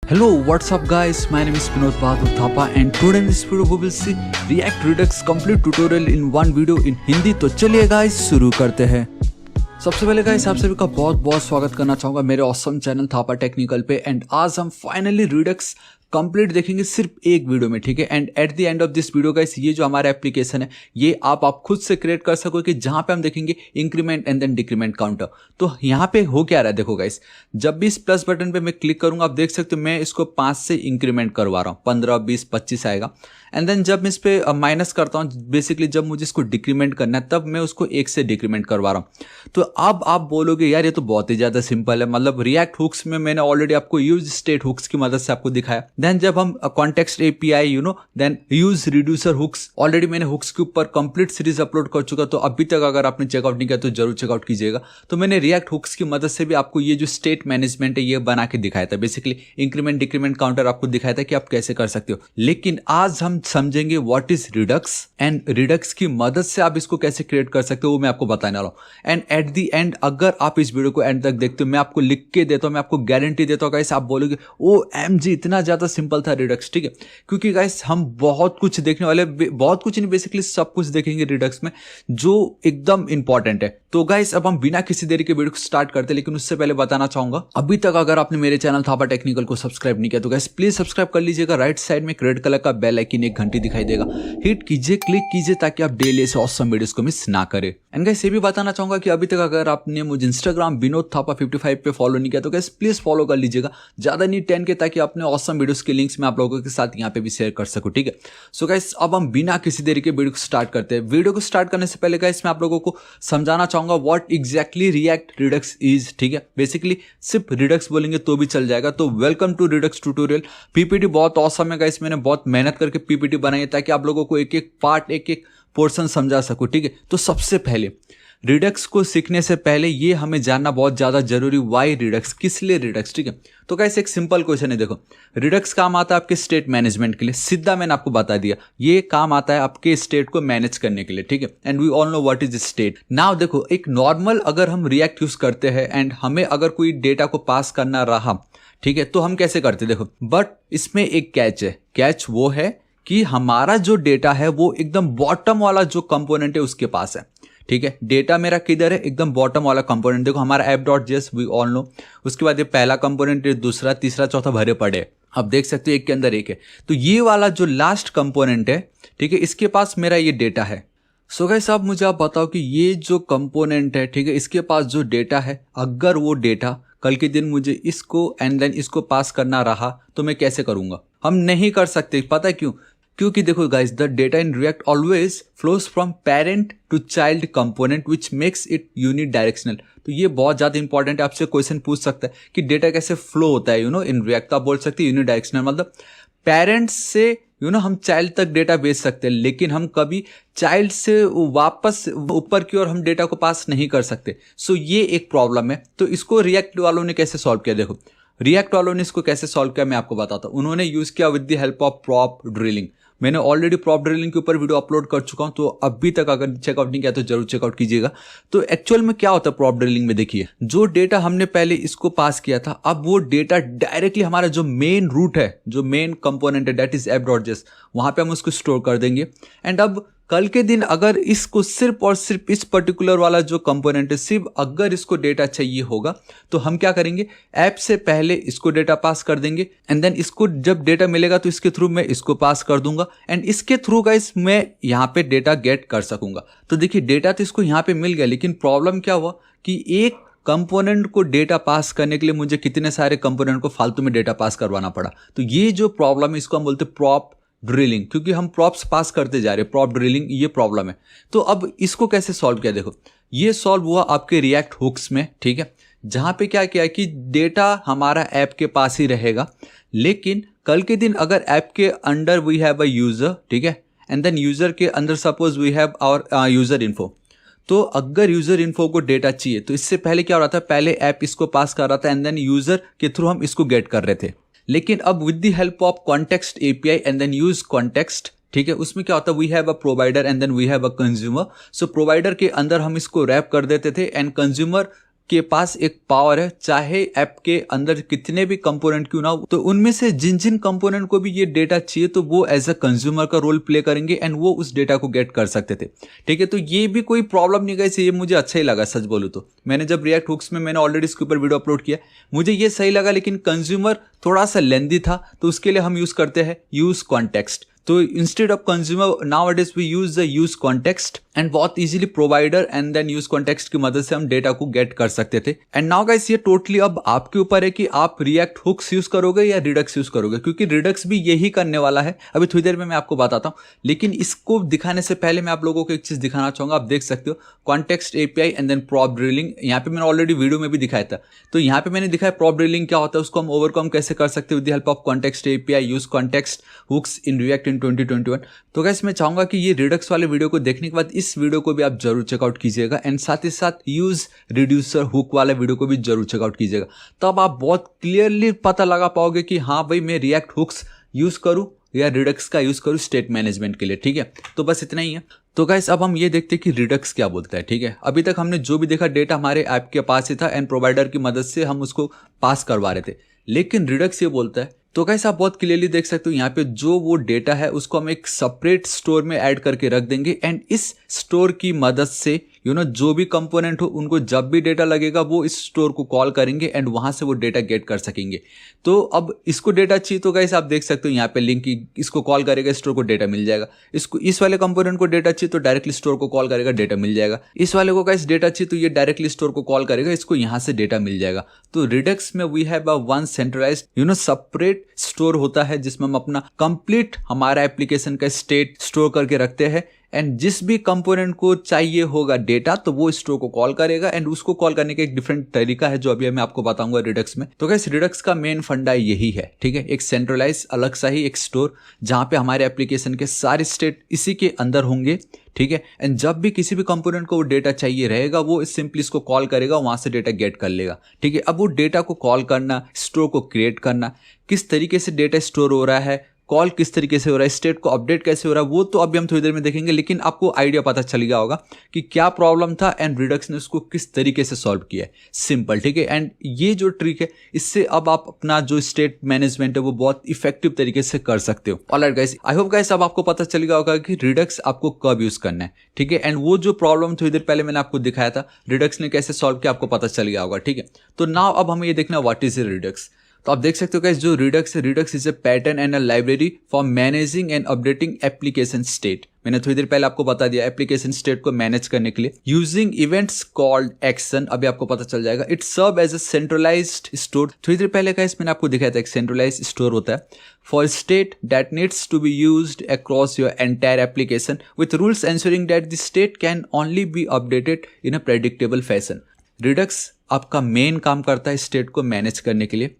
Hello, what's up guys? My name is Vinod Bahadur Thapa and today in this video we will see React Redux complete tutorial in one video in Hindi। तो चलिए guys शुरू करते हैं। सबसे पहले guys आप सभी का बहुत बहुत स्वागत करना चाहूँगा मेरे ऑसम चैनल थापा टेक्निकल पे। एंड आज हम फाइनली रिडक्स कंप्लीट देखेंगे सिर्फ एक वीडियो में, ठीक है। And at the end of this video guys ये जो हमारा एप्लीकेशन है ये आप खुद से क्रिएट कर सको कि जहाँ पे हम देखेंगे increment and then decrement counter. तो यहाँ पे हो क्या रहा है देखो गाइस, जब भी इस प्लस बटन पे मैं क्लिक करूंगा आप देख सकते हो मैं इसको 5 से इंक्रीमेंट करवा रहा हूँ, 15, 20, 25 आएगा। एंड देन जब मैं इस पे माइनस करता हूँ, बेसिकली जब मुझे इसको डिक्रीमेंट करना है तब मैं उसको 1 से डिक्रीमेंट करवा रहा हूँ। तो अब आप बोलोगे यार ये तो बहुत ही ज़्यादा सिंपल है, मतलब रिएक्ट हुक्स में मैंने ऑलरेडी आपको यूज स्टेट हुक्स की मदद से आपको दिखाया। देन जब हम context API then use reducer hooks, already मैंने हुक्स के ऊपर कंप्लीट सीरीज अपलोड कर चुका, तो अभी तक अगर आपने चेकआउट नहीं किया तो जरूर चेकआउट कीजिएगा। तो मैंने रिएक्ट हुक्स की मदद से भी आपको ये जो स्टेट मैनेजमेंट है ये बना के दिखाया था, बेसिकली इंक्रीमेंट डिक्रीमेंट काउंटर आपको दिखाया था कि आप कैसे कर सकते हो। लेकिन आज हम समझेंगे what is Redux and Redux की मदद से आप इसको कैसे क्रिएट कर सकते हो वो मैं आपको बताने वाला हूं। एंड एट द एंड अगर आप इस वीडियो को एंड तक देखते हो मैं आपको लिख के देता हूं, मैं आपको गारंटी देता हूं गाइस, आप बोलोगे ओ एमजी इतना ज्यादा सिंपल था रिडक्स, ठीक है। क्योंकि गाइस हम बहुत कुछ देखने वाले, बहुत कुछ नहीं बेसिकली सब कुछ देखेंगे रिडक्स में जो एकदम इंपॉर्टेंट है। तो गाइस अब हम बिना किसी देरी के वीडियो को स्टार्ट करते हैं, लेकिन उससे पहले बताना चाहूंगा अभी तक अगर आपने मेरे चैनल थापा टेक्निकल को सब्सक्राइब नहीं किया तो गाइस प्लीज सब्सक्राइब कर लीजिएगा। राइट साइड में एक रेड कलर का बेल आइकन एक घंटी दिखाई देगा, हिट कीजिए, क्लिक कीजिए ताकि आप डेली ऐसे ऑसम वीडियोस को मिस ना करें। एंड गाइस ये भी बताना चाहूंगा कि अभी तक अगर आपने मुझे इंस्टाग्राम विनोद थापा 55 पे फॉलो नहीं किया तो गाइस प्लीज फॉलो कर लीजिएगा, ज्यादा नहीं 10 के, ताकि अपने ऑसम वीडियोस के लिंक्स मैं आप लोगों के साथ यहाँ पे भी शेयर कर सकूं, ठीक है। सो गाइस अब हम बिना किसी देरी के वीडियो को स्टार्ट करते हैं। वीडियो को स्टार्ट करने से पहले गाइस मैं आप लोगों को समझाना चाहूंगा what exactly react Redux is, ठीक है। बेसिकली सिर्फ रिडक्स बोलेंगे तो भी चल जाएगा। तो welcome to Redux tutorial. PPT बहुत ऑसम है गाइस, मैंने बहुत मेहनत करके पीपीटी बनाई है ताकि आप लोगों को एक एक पार्ट एक एक पोर्शन समझा सकूं, ठीक है। तो सबसे पहले रिडक्स को सीखने से पहले ये हमें जानना बहुत ज्यादा जरूरी, वाई रिडक्स, किस लिए रिडक्स, ठीक है। तो गाइस एक सिंपल क्वेश्चन है, देखो रिडक्स काम आता है आपके स्टेट मैनेजमेंट के लिए, सीधा मैंने आपको बता दिया, ये काम आता है आपके स्टेट को मैनेज करने के लिए, ठीक है। And we all know what is state. Now देखो एक नॉर्मल अगर हम रिएक्ट यूज करते हैं एंड हमें अगर कोई डेटा को पास करना रहा, ठीक है, तो हम कैसे करते देखो, बट इसमें एक कैच है। कैच वो है कि हमारा जो डेटा है वो एकदम बॉटम वाला जो कंपोनेंट है उसके पास है, ठीक है। डेटा मेरा किधर है, एकदम बॉटम वाला कंपोनेंट। देखो हमारा app.js वी ऑल नो, उसके बाद ये पहला कंपोनेंट, दूसरा, तीसरा, चौथा भरे पड़े, अब देख सकते हो एक के अंदर एक है। तो ये वाला जो लास्ट कंपोनेंट है, ठीक है, इसके पास मेरा ये डेटा है। सो गाइस अब मुझे आप बताओ कि ये जो कंपोनेंट है, ठीक है, इसके पास जो डेटा है, अगर वो डेटा कल के दिन मुझे इसको एंड देन इसको पास करना रहा तो मैं कैसे करूंगा? हम नहीं कर सकते, पता है क्यों? क्योंकि देखो guys the data in React always flows from parent to child component which makes it unidirectional. तो ये बहुत ज्यादा इंपॉर्टेंट है, आपसे क्वेश्चन पूछ सकता है कि डेटा कैसे फ्लो होता है इन रिएक्ट। तो आप बोल सकते हैं यूनिडायरेक्शनल, मतलब पेरेंट्स से हम चाइल्ड तक डेटा भेज सकते हैं, लेकिन हम कभी चाइल्ड से वापस ऊपर की ओर हम डेटा को पास नहीं कर सकते। सो ये एक प्रॉब्लम है। तो इसको रिएक्ट वालों ने कैसे सॉल्व किया, देखो रिएक्ट वालों ने इसको कैसे सॉल्व किया मैं आपको बताता हूं। उन्होंने यूज किया with the help of prop drilling. मैंने ऑलरेडी प्रॉप ड्रिलिंग के ऊपर वीडियो अपलोड कर चुका हूं, तो अभी तक अगर चेकआउट नहीं किया तो जरूर चेकआउट कीजिएगा। तो एक्चुअल में क्या होता है प्रॉप ड्रिलिंग में, देखिए जो डेटा हमने पहले इसको पास किया था, अब वो डेटा डायरेक्टली हमारा जो मेन रूट है, जो मेन कंपोनेंट है, दैट इज app.js, वहां पे हम उसको स्टोर कर देंगे। एंड अब कल के दिन अगर इसको सिर्फ और सिर्फ इस पर्टिकुलर वाला जो कंपोनेंट है, सिर्फ अगर इसको डेटा चाहिए होगा तो हम क्या करेंगे, ऐप से पहले इसको डेटा पास कर देंगे एंड देन इसको जब डेटा मिलेगा तो इसके थ्रू मैं इसको पास कर दूंगा एंड इसके थ्रू गाइस मैं यहाँ पे डेटा गेट कर सकूंगा। तो देखिए डेटा तो इसको यहाँ पे मिल गया, लेकिन प्रॉब्लम क्या हुआ कि एक कंपोनेंट को डेटा पास करने के लिए मुझे कितने सारे कंपोनेंट को फालतू में डेटा पास करवाना पड़ा। तो ये जो प्रॉब्लम है इसको हम बोलते हैं प्रॉप ड्रिलिंग, क्योंकि हम प्रॉप्स पास करते जा रहे हैं, प्रॉप ड्रिलिंग ये प्रॉब्लम है। तो अब इसको कैसे सॉल्व किया, देखो ये सॉल्व हुआ आपके रिएक्ट हुक्स में, ठीक है, जहां पे क्या किया कि डेटा हमारा ऐप के पास ही रहेगा, लेकिन कल के दिन अगर ऐप के under we have a user, ठीक है, एंड देन यूजर के अंदर suppose we have our user info, तो अगर यूजर इन्फो को डेटा चाहिए तो इससे पहले क्या हो रहा था, पहले ऐप इसको पास कर रहा था एंड देन यूजर के थ्रू हम इसको गेट कर रहे थे। लेकिन अब with the help of context API and then use context, ठीक है, उसमें क्या होता है, we have a provider and then we have a consumer. So provider के अंदर हम इसको रैप कर देते थे एंड कंज्यूमर के पास एक पावर है, चाहे ऐप के अंदर कितने भी कंपोनेंट क्यों ना हो, तो उनमें से जिन जिन कंपोनेंट को भी ये डेटा चाहिए तो वो एज अ कंज्यूमर का रोल प्ले करेंगे एंड वो उस डेटा को गेट कर सकते थे। ठीक है, तो ये भी कोई प्रॉब्लम नहीं गाइस, ये मुझे अच्छा ही लगा सच बोलूं तो। मैंने जब रिएक्ट हुक्स में मैंने ऑलरेडी इसके ऊपर वीडियो अपलोड किया, मुझे ये सही लगा, लेकिन कंज्यूमर थोड़ा सा लेंदी था, तो उसके लिए हम यूज करते हैं यूज कॉन्टेक्स्ट। तो instead of consumer nowadays we use the use context and बहुत easily provider and then use context की मदद से हम डेटा को गेट कर सकते थे। एंड नाउ गाइस ये टोटली अब आपके ऊपर है कि आप रिएक्ट हुक्स यूज करोगे या रिडक्स यूज करोगे, क्योंकि रिडक्स भी यही करने वाला है। अभी थोड़ी देर में मैं आपको बताता हूँ, लेकिन इसको दिखाने से पहले मैं आप लोगों को एक चीज दिखाना चाहूंगा। आप देख सकते हो context API and then prop drilling, यहाँ पे मैंने ऑलरेडी वीडियो में भी दिखाया था। तो यहाँ पे मैंने दिखाया प्रॉप ड्रिलिंग क्या होता है, उसको हम ओवरकम कैसे कर सकते हैं with the help of context API use context hooks in React in 2021। तो गाइस मैं चाहूंगा कि ये रिडक्स वाले वीडियो को देखने के बाद इस वीडियो को भी आप जरूर चेकआउट कीजिएगा एंड साथ ही साथ यूज रिड्यूसर हुक वाले वीडियो को भी जरूर चेकआउट कीजिएगा। तब आप बहुत क्लियरली पता लगा पाओगे कि हाँ भाई मैं रिएक्ट हुक्स यूज करूं या रिडक्स का यूज करूं स्टेट मैनेजमेंट के लिए। ठीक है, तो बस इतना ही है। तो गाइस अब हम ये देखते हैं कि रिडक्स क्या बोलता है। ठीक है, अभी तक हमने जो भी देखा डेटा हमारे ऐप के पास ही था एंड प्रोवाइडर की मदद से हम उसको पास करवा रहे थे, लेकिन रिडक्स ये बोलता है। तो गाइस आप बहुत क्लियरली देख सकते हो यहाँ पे जो वो डेटा है उसको हम एक सेपरेट स्टोर में ऐड करके रख देंगे एंड इस स्टोर की मदद से जो भी कंपोनेंट हो उनको जब भी डेटा लगेगा वो इस स्टोर को कॉल करेंगे एंड वहां से वो डेटा गेट कर सकेंगे। तो अब इसको डेटा चाहिए तो गाइस आप देख सकते हो यहाँ पे लिंक, इसको कॉल करेगा स्टोर को डेटा मिल जाएगा। इसको इस वाले कंपोनेंट को डेटा चाहिए तो डायरेक्टली स्टोर को कॉल करेगा, डेटा मिल जाएगा। इस वाले को गाइस डेटा चाहिए तो ये डायरेक्टली स्टोर को कॉल करेगा, इसको यहाँ से डेटा मिल जाएगा। तो रिडक्स में we have a one centralized separate store होता है जिसमें हम अपना कंप्लीट हमारा एप्लीकेशन का स्टेट स्टोर करके रखते हैं एंड जिस भी कंपोनेंट को चाहिए होगा डेटा तो वो स्टोर को कॉल करेगा एंड उसको कॉल करने का एक डिफरेंट तरीका है जो अभी मैं आपको बताऊंगा रिडक्स में। तो गाइस रिडक्स का मेन फंडा यही है। ठीक है, एक सेंट्रलाइज अलग सा ही एक स्टोर जहां पे हमारे एप्लीकेशन के सारे स्टेट इसी के अंदर होंगे। ठीक है, एंड जब भी किसी भी कंपोनेंट को वो डेटा चाहिए रहेगा वो सिंपली इसको कॉल करेगा, वहां से डेटा गेट कर लेगा। ठीक है, अब वो डेटा को कॉल करना, स्टोर को क्रिएट करना, किस तरीके से डेटा स्टोर हो रहा है, कॉल किस तरीके से हो रहा है, स्टेट को अपडेट कैसे हो रहा है, वो तो अभी हम थोड़ी देर में देखेंगे, लेकिन आपको आइडिया पता चल गया होगा कि क्या प्रॉब्लम था एंड रिडक्स ने उसको किस तरीके से सॉल्व किया है। सिंपल। ठीक है, एंड ये जो ट्रिक है इससे अब आप अपना जो स्टेट मैनेजमेंट है वो बहुत इफेक्टिव तरीके से कर सकते हो। Alright guys, I hope guys अब आपको पता चल गया होगा कि रिडक्स आपको कब यूज करना है। ठीक है, एंड वो जो प्रॉब्लम थोड़ी देर पहले मैंने आपको दिखाया था रिडक्स ने कैसे सॉल्व किया आपको पता चल गया होगा। ठीक है, तो नाउ अब हमें ये देखना व्हाट इज रिडक्स। तो आप देख सकते हो गाइस जो रिडक्स है, Redux is a pattern and a library for managing and updating application state. मैंने थोड़ी देर पहले आपको बता दिया एप्लीकेशन स्टेट को मैनेज करने के लिए यूजिंग इवेंट्स कॉल्ड एक्शन। अभी आपको पता चल जाएगा। It serve as a centralized store. थोड़ी देर पहले गाइस मैंने आपको दिखाया था एक सेंट्रलाइज्ड स्टोर होता है for state that needs to be used across your entire application with rules ensuring that the state can only be updated in a predictable fashion. Redux आपका मेन काम करता है स्टेट को मैनेज करने के लिए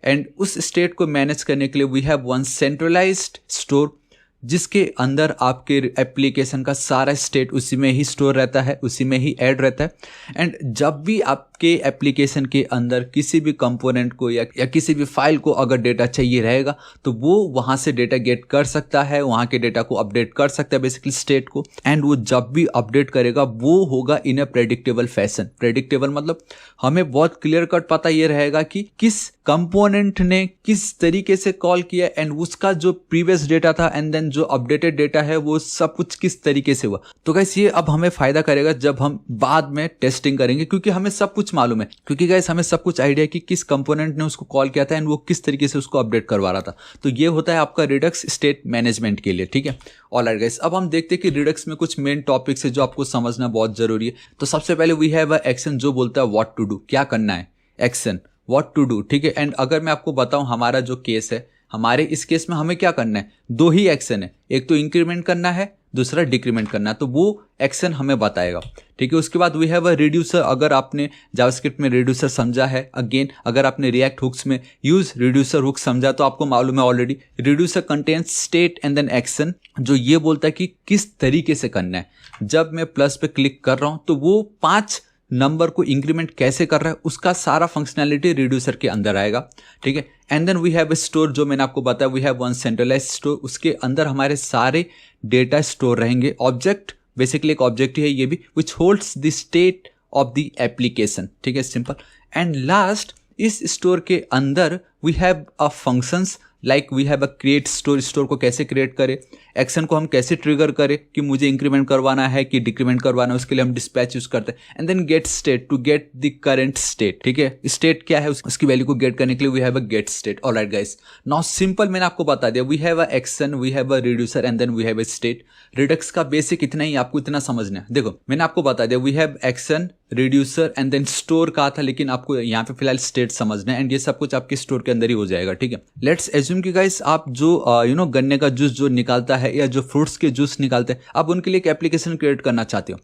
एंड उस स्टेट को मैनेज करने के लिए we have one centralized store जिसके अंदर आपके एप्लीकेशन का सारा स्टेट उसी में ही स्टोर रहता है, उसी में ही ऐड रहता है। एंड जब भी आपके एप्लीकेशन के अंदर किसी भी कंपोनेंट को या किसी भी फाइल को अगर डेटा चाहिए रहेगा तो वो वहाँ से डेटा गेट कर सकता है, वहाँ के डेटा को अपडेट कर सकता है बेसिकली स्टेट को। एंड वो जब भी अपडेट करेगा वो होगा इन अ प्रेडिक्टेबल फैशन। प्रेडिक्टेबल मतलब हमें बहुत क्लियर कट पता ये रहेगा कि किस कंपोनेंट ने किस तरीके से कॉल किया एंड उसका जो प्रीवियस डेटा था एंड देन जो अपडेटेड डेटा है वो सब कुछ किस तरीके से हुआ। तो गाइस ये अब हमें फायदा करेगा जब हम बाद में टेस्टिंग करेंगे, क्योंकि हमें सब कुछ मालूम है, क्योंकि गाइस हमें सब कुछ आइडिया कि किस कंपोनेंट ने उसको कॉल किया था एंड वो किस तरीके से उसको अपडेट करवा रहा था। तो ये होता है आपका रिडक्स स्टेट मैनेजमेंट के लिए। ठीक है, ऑलराइट गाइस, अब हम देखते हैं कि रिडक्स में कुछ मेन टॉपिक्स है जो आपको समझना बहुत जरूरी है। तो सबसे पहले वी हैव अ एक्शन जो बोलता है व्हाट टू डू, क्या करना है, एक्शन व्हाट टू डू। ठीक है, एंड अगर मैं आपको बताऊं हमारा जो केस है, हमारे इस केस में हमें क्या करना है, दो ही एक्शन है, एक तो इंक्रीमेंट करना है, दूसरा डिक्रीमेंट करना है, तो वो एक्शन हमें बताएगा। ठीक है, उसके बाद वी हैव अ रिड्यूसर। अगर आपने जावास्क्रिप्ट में रिड्यूसर समझा है, अगेन अगर आपने रिएक्ट हुक्स में यूज रिड्यूसर हुक समझा तो आपको मालूम है already reducer contains state and then action, जो ये बोलता है कि किस तरीके से करना है। जब मैं प्लस पे क्लिक कर रहा हूं तो वो 5 नंबर को इंक्रीमेंट कैसे कर रहा है उसका सारा फंक्शनैलिटी रिड्यूसर के अंदर आएगा। ठीक है, and then we have a store जो मैंने आपको बताया, we have one centralized store, उसके अंदर हमारे सारे डेटा स्टोर रहेंगे। ऑब्जेक्ट बेसिकली एक ऑब्जेक्ट ही है ये भी, which holds the state of the application, ठीक है, सिंपल। एंड लास्ट, इस स्टोर के अंदर we have a functions like we have a create store, store को कैसे क्रिएट करें, एक्शन को हम कैसे ट्रिगर करें कि मुझे इंक्रीमेंट करवाना है कि डिक्रीमेंट करवाना है, उसके लिए हम डिस्पैच यूज करते हैं। And then get state to get the current state, ठीक है, स्टेट क्या है उसकी वैल्यू को गेट करने के लिए we have a get state. Alright guys, now simple मैंने आपको बता दिया, we have a action, we have a reducer and then we have a state. Redux का बेसिक इतना ही, आपको इतना समझना है। देखो मैंने आपको बता दिया we have action, reducer and then store कहा था, लेकिन आपको यहाँ पे फिलहाल स्टेट समझना है एंड ये सब कुछ आपके स्टोर के अंदर ही हो जाएगा, ठीक है। लेट्स एज्यूम कि गाइस आप जो गन्ने का जूस जो निकालता है या जो फ्रूट्स के जूस निकालते हैं, आप उनके लिए एक एप्लीकेशन क्रिएट करना चाहते हो,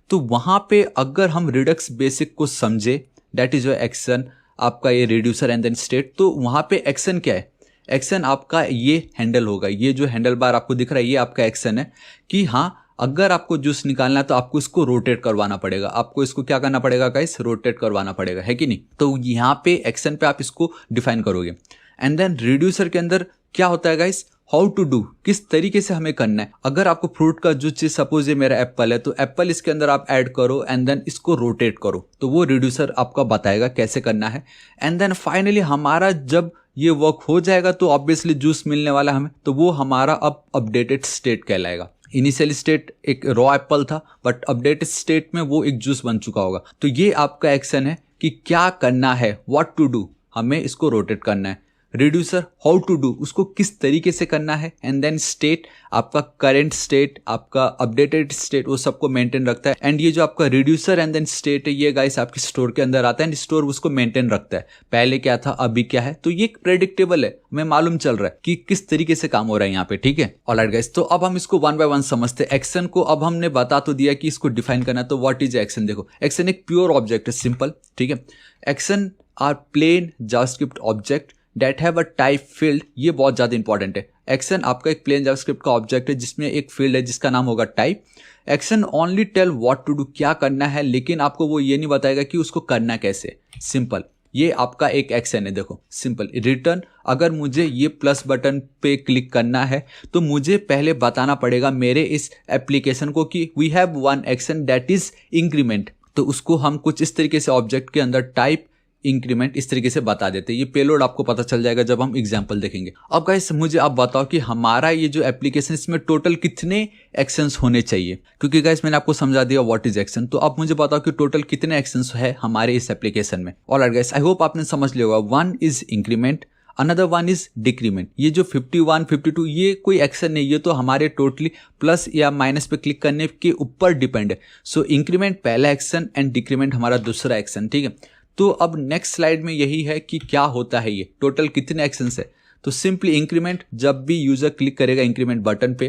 तो वहां पे अगर हम रिडक्स बेसिक को समझे, दैट इज योर एक्शन, आपका ये रिड्यूसर एंड देन स्टेट, तो वहां पे एक्शन क्या है, एक्शन आपका ये हैंडल होगा, ये जो हैंडल बार आपको दिख रहा है ये आपका एक्शन है कि हाँ अगर आपको जूस निकालना है तो आपको इसको रोटेट करवाना पड़ेगा, आपको इसको क्या करना पड़ेगा गाइस, रोटेट करवाना पड़ेगा, है कि नहीं। तो यहाँ पे एक्शन पे आप इसको डिफाइन करोगे। एंड देन रिड्यूसर के अंदर क्या होता है गाइस, हाउ टू डू, किस तरीके से हमें करना है। अगर आपको फ्रूट का जूस चाहिए, सपोज ये मेरा एप्पल है, तो एप्पल इसके अंदर आप ऐड करो एंड देन इसको रोटेट करो, तो वो रिड्यूसर आपका बताएगा कैसे करना है। एंड देन फाइनली हमारा जब ये वर्क हो जाएगा तो ऑब्वियसली जूस मिलने वाला हमें, तो वो हमारा अब अपडेटेड स्टेट कहलाएगा। इनिशियल स्टेट एक रॉ एप्पल था, बट अपडेटेड स्टेट में वो एक जूस बन चुका होगा। तो ये आपका एक्शन है कि क्या करना है, व्हाट टू डू, हमें इसको रोटेट करना है। रिड्यूसर हाउ टू डू, उसको किस तरीके से करना है। एंड देन स्टेट, आपका करंट स्टेट, आपका अपडेटेड स्टेट, वो सबको मेंटेन रखता है। एंड ये जो आपका रिड्यूसर एंड देन स्टेट है, ये गाइस आपके स्टोर के अंदर आता है एंड स्टोर उसको मेंटेन रखता है, पहले क्या था अभी क्या है। तो ये प्रेडिक्टेबल है, हमें मालूम चल रहा है कि किस तरीके से काम हो रहा है यहाँ पे, ठीक है। ऑलराइट गाइस, तो अब हम इसको वन बाय वन समझते हैं। एक्शन को अब हमने बता तो दिया कि इसको डिफाइन करना है, तो व्हाट इज एक्शन। देखो एक्शन एक प्योर ऑब्जेक्ट है, सिंपल, ठीक है। Action are plain JavaScript object that have a type field, ये बहुत ज़्यादा इंपॉर्टेंट है। एक्शन आपका एक प्लेन जावास्क्रिप्ट का ऑब्जेक्ट है जिसमें एक फील्ड है जिसका नाम होगा type. Action only tell what to do, क्या करना है, लेकिन आपको वो ये नहीं बताएगा कि उसको करना कैसे। सिंपल, ये आपका एक एक्शन है। देखो सिंपल, रिटर्न, अगर मुझे ये प्लस बटन पे क्लिक करना है तो मुझे पहले बताना पड़ेगा मेरे इस एप्लीकेशन को कि we have one action that is increment, तो उसको हम कुछ इस तरीके से ऑब्जेक्ट के अंदर टाइप इंक्रीमेंट इस तरीके से बता देते हैं। ये पेलोड आपको पता चल जाएगा जब हम एग्जांपल देखेंगे। अब गाइस मुझे आप बताओ कि हमारा ये जो एप्लीकेशन, इसमें टोटल कितने एक्शंस होने चाहिए, क्योंकि गाइस मैंने आपको समझा दिया व्हाट इज एक्शन। तो अब मुझे बताओ कि टोटल कितने एक्शंस है हमारे इस एप्लीकेशन में। ऑलराइट गाइस, आई होप आपने समझ लिया होगा। One is increment, another one is decrement. ये जो 51, 52 ये कोई एक्शन नहीं, ये तो हमारे टोटली प्लस या माइनस पे क्लिक करने के ऊपर डिपेंड है। सो इंक्रीमेंट पहला एक्शन एंड डिक्रीमेंट हमारा दूसरा एक्शन, ठीक है। तो अब नेक्स्ट स्लाइड में यही है कि क्या होता है, ये टोटल कितने एक्शंस है। तो सिंपली इंक्रीमेंट जब भी यूजर क्लिक करेगा इंक्रीमेंट बटन पे,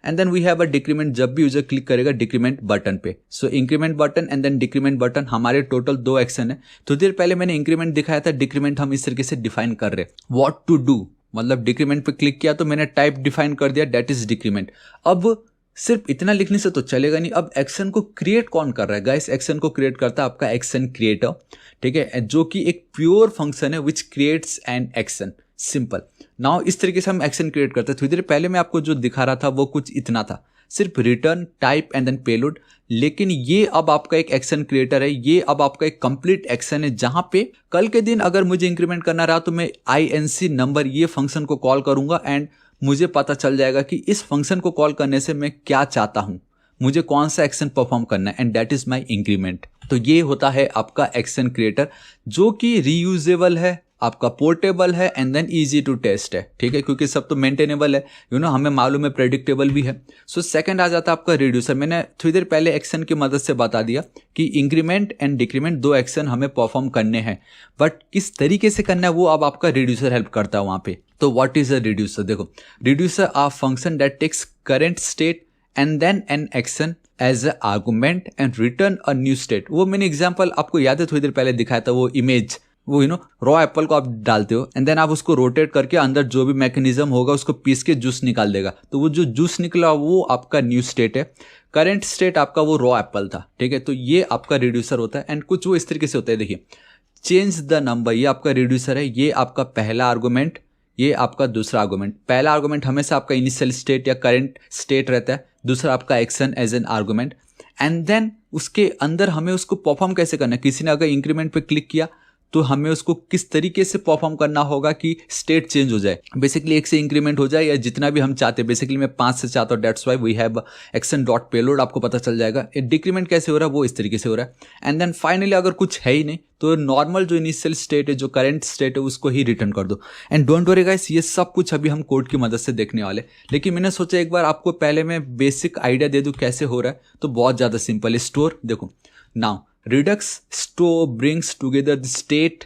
and then we have a decrement जब भी यूजर क्लिक करेगा डिक्रीमेंट बटन पे। So increment button and then decrement button, हमारे टोटल दो एक्शन है। तो देर पहले मैंने इंक्रीमेंट दिखाया था, डिक्रीमेंट हम इस तरीके से डिफाइन कर रहे हैं। व्हाट टू डू मतलब डिक्रीमेंट पे क्लिक किया तो मैंने टाइप डिफाइन कर दिया, दैट इज डिक्रीमेंट। अब सिर्फ इतना लिखने से तो चलेगा नहीं, अब एक्शन को क्रिएट कौन कर रहा है गाइस। एक्शन को क्रिएट करता है आपका एक्शन क्रिएटर, ठीक है, जो कि एक प्योर फंक्शन है which creates an action. Simple, now इस तरीके से हम एक्शन क्रिएट करते हैं। थोड़ी देर पहले मैं आपको जो दिखा रहा था वो कुछ इतना था, सिर्फ return, type and then payload. लेकिन ये अब आपका एक एक्शन क्रिएटर है, ये अब आपका एक कंप्लीट एक्शन है, जहां पे कल के दिन अगर मुझे इंक्रीमेंट करना रहा तो मैं INC नंबर ये फंक्शन को कॉल करूंगा एंड मुझे पता चल जाएगा कि इस फंक्शन को कॉल करने से मैं क्या चाहता हूं, मुझे कौन सा एक्शन परफॉर्म करना है, and that is my increment. तो ये होता है आपका एक्शन क्रिएटर, जो कि रीयूजेबल है, आपका पोर्टेबल है and then easy to test है, ठीक है, क्योंकि सब तो मेंटेनेबल है, हमें मालूम है, प्रेडिक्टेबल भी है। सो सेकंड आ जाता है आपका रिड्यूसर। मैंने थोड़ी देर पहले एक्शन की मदद से बता दिया कि इंक्रीमेंट एंड डिक्रीमेंट दो एक्शन हमें परफॉर्म करने हैं, बट किस तरीके से करना है वो अब आपका रिड्यूसर हेल्प करता है वहां पे। तो व्हाट इज अ रिड्यूसर। देखो reducer are function that takes current state and then an action as a argument and return a new state. वो मैंने एग्जांपल आपको याद है थोड़ी देर पहले दिखाया था, वो इमेज, वो रॉ एप्पल को आप डालते हो एंड देन आप उसको रोटेट करके अंदर जो भी मैकेनिज्म होगा उसको पीस के जूस निकाल देगा, तो वो जो जूस निकला वो आपका न्यू स्टेट है। करंट स्टेट आपका वो रॉ एप्पल था, ठीक है। तो ये आपका रिड्यूसर होता है एंड कुछ वो इस तरीके से होता है। देखिए चेंज द नंबर, ये आपका रिड्यूसर है, ये आपका पहला आर्गुमेंट, ये आपका दूसरा आर्गुमेंट। पहला आर्गुमेंट हमेशा आपका इनिशियल स्टेट या करंट स्टेट रहता है, दूसरा आपका action as an argument. And then उसके अंदर हमें उसको परफॉर्म कैसे करना है। किसी ने अगर इंक्रीमेंट पे क्लिक किया तो हमें उसको किस तरीके से परफॉर्म करना होगा कि स्टेट चेंज हो जाए, बेसिकली 1 से इंक्रीमेंट हो जाए या जितना भी हम चाहते हैं। बेसिकली मैं 5 से चाहता हूँ, that's why we have action dot payload, आपको पता चल जाएगा। डिक्रीमेंट कैसे हो रहा है वो इस तरीके से हो रहा है। एंड देन फाइनली अगर कुछ है ही नहीं तो नॉर्मल जो इनिशियल स्टेट है, जो करंट स्टेट है, उसको ही रिटर्न कर दो। एंड डोंट वरी गाइस, ये सब कुछ अभी हम कोड की मदद से देखने वाले, लेकिन मैंने सोचा एक बार आपको पहले मैं बेसिक आइडिया दे दूं कैसे हो रहा है। तो बहुत ज़्यादा सिंपल है। स्टोर देखो now, Redux store brings together the state,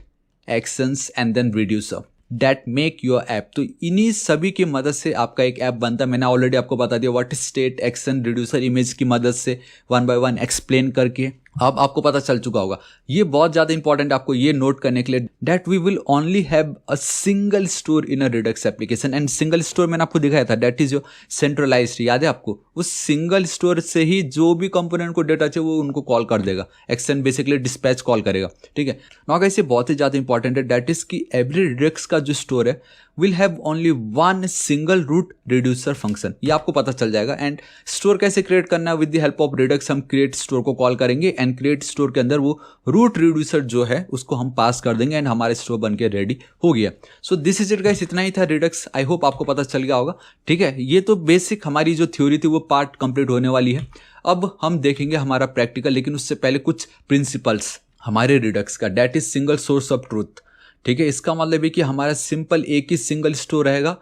actions and then reducer that make your app। तो इन्हीं सभी की मदद से आपका एक ऐप बनता है। मैंने ऑलरेडी आपको बता दिया what is state, action, reducer, image की मदद से 1 by 1 एक्सप्लेन करके अब आपको पता चल चुका होगा। ये बहुत ज़्यादा इंपॉर्टेंट आपको ये नोट करने के लिए that we will only have a single store in a Redux application. And single store मैंने आपको दिखाया था, दैट इज योर सेंट्रलाइज्ड, याद है आपको। उस सिंगल स्टोर से ही जो भी कंपोनेंट को डेटा चाहिए वो उनको कॉल कर देगा। एक्शन बेसिकली डिस्पैच कॉल करेगा, ठीक है। नाउ गाइस, ये बहुत ही ज़्यादा इंपॉर्टेंट है, दैट इज कि एवरी रिडक्स का जो स्टोर है will have only 1 single root reducer function, ये आपको पता चल जाएगा। एंड स्टोर कैसे क्रिएट करना है, with the help of Redux हम क्रिएट स्टोर को कॉल करेंगे एंड क्रिएट स्टोर के अंदर वो रूट रिड्यूसर जो है उसको हम पास कर देंगे एंड हमारे स्टोर बन के रेडी हो गया। So this is it guys, इतना ही था रिडक्स। आई होप आपको पता चल गया होगा, ठीक है। ये तो बेसिक हमारी जो थ्योरी थी वो पार्ट कंप्लीट होने वाली है। अब हम देखेंगे हमारा प्रैक्टिकल, लेकिन उससे पहले कुछ प्रिंसिपल्स हमारे रिडक्स का, that is single source of truth, ठीक है। इसका मतलब है कि हमारा सिंपल एक ही सिंगल स्टोर रहेगा,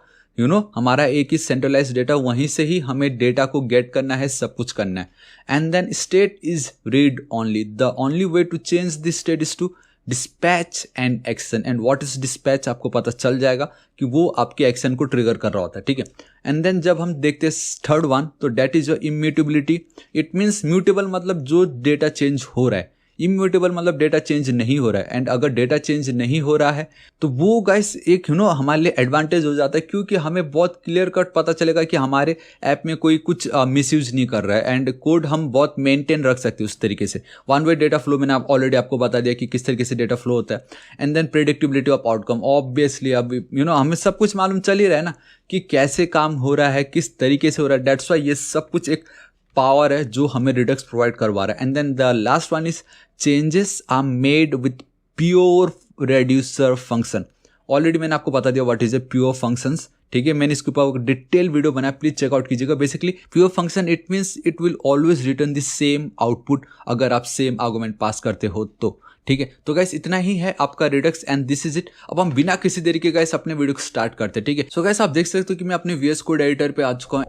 हमारा एक ही सेंट्रलाइज डेटा, वहीं से ही हमें डेटा को गेट करना है, सब कुछ करना है। And then state is read only, the only way to change the state is to dispatch and action. And what is dispatch आपको पता चल जाएगा कि वो आपके एक्शन को ट्रिगर कर रहा होता है, ठीक है। एंड देन जब हम देखते हैं थर्ड वन, तो that is your immutability. It means mutable मतलब जो डेटा चेंज हो रहा है, इम्यूटेबल मतलब डेटा चेंज नहीं हो रहा है। एंड अगर डेटा चेंज नहीं हो रहा है तो वो गाइस एक हमारे लिए एडवांटेज हो जाता है, क्योंकि हमें बहुत क्लियर कट पता चलेगा कि हमारे ऐप में कोई कुछ मिसयूज नहीं कर रहा है एंड कोड हम बहुत मेंटेन रख सकते हैं उस तरीके से। 1 वे डेटा फ्लो मैंने ऑलरेडी आपको बता दिया कि किस तरीके से डेटा फ्लो होता है। And then predictability of outcome, obviously अब हमें सब कुछ मालूम चल ही रहा है ना कि कैसे काम हो रहा है, किस तरीके से हो रहा है। डेट्स वाई ये सब कुछ एक पावर है जो हमें रिडक्स प्रोवाइड करवा रहा है। And then the last one is changes are made with pure reducer function. Already मैंने आपको बता दिया what is a pure functions, ठीक है। मैंने इसके ऊपर डिटेल वीडियो बनाया, प्लीज चेकआउट कीजिएगा। Basically pure function it means it will always return the same output अगर आप सेम आर्गुमेंट पास करते हो तो, ठीक है। तो गाइस इतना ही है आपका Redux and this is it. अब हम बिना किसी देरी के गाइस अपने वीडियो को स्टार्ट करते हैं, ठीक है। सो गाइस आप देख सकते हो कि मैं अपने VS कोड एडिटर पे आ चुका हूं।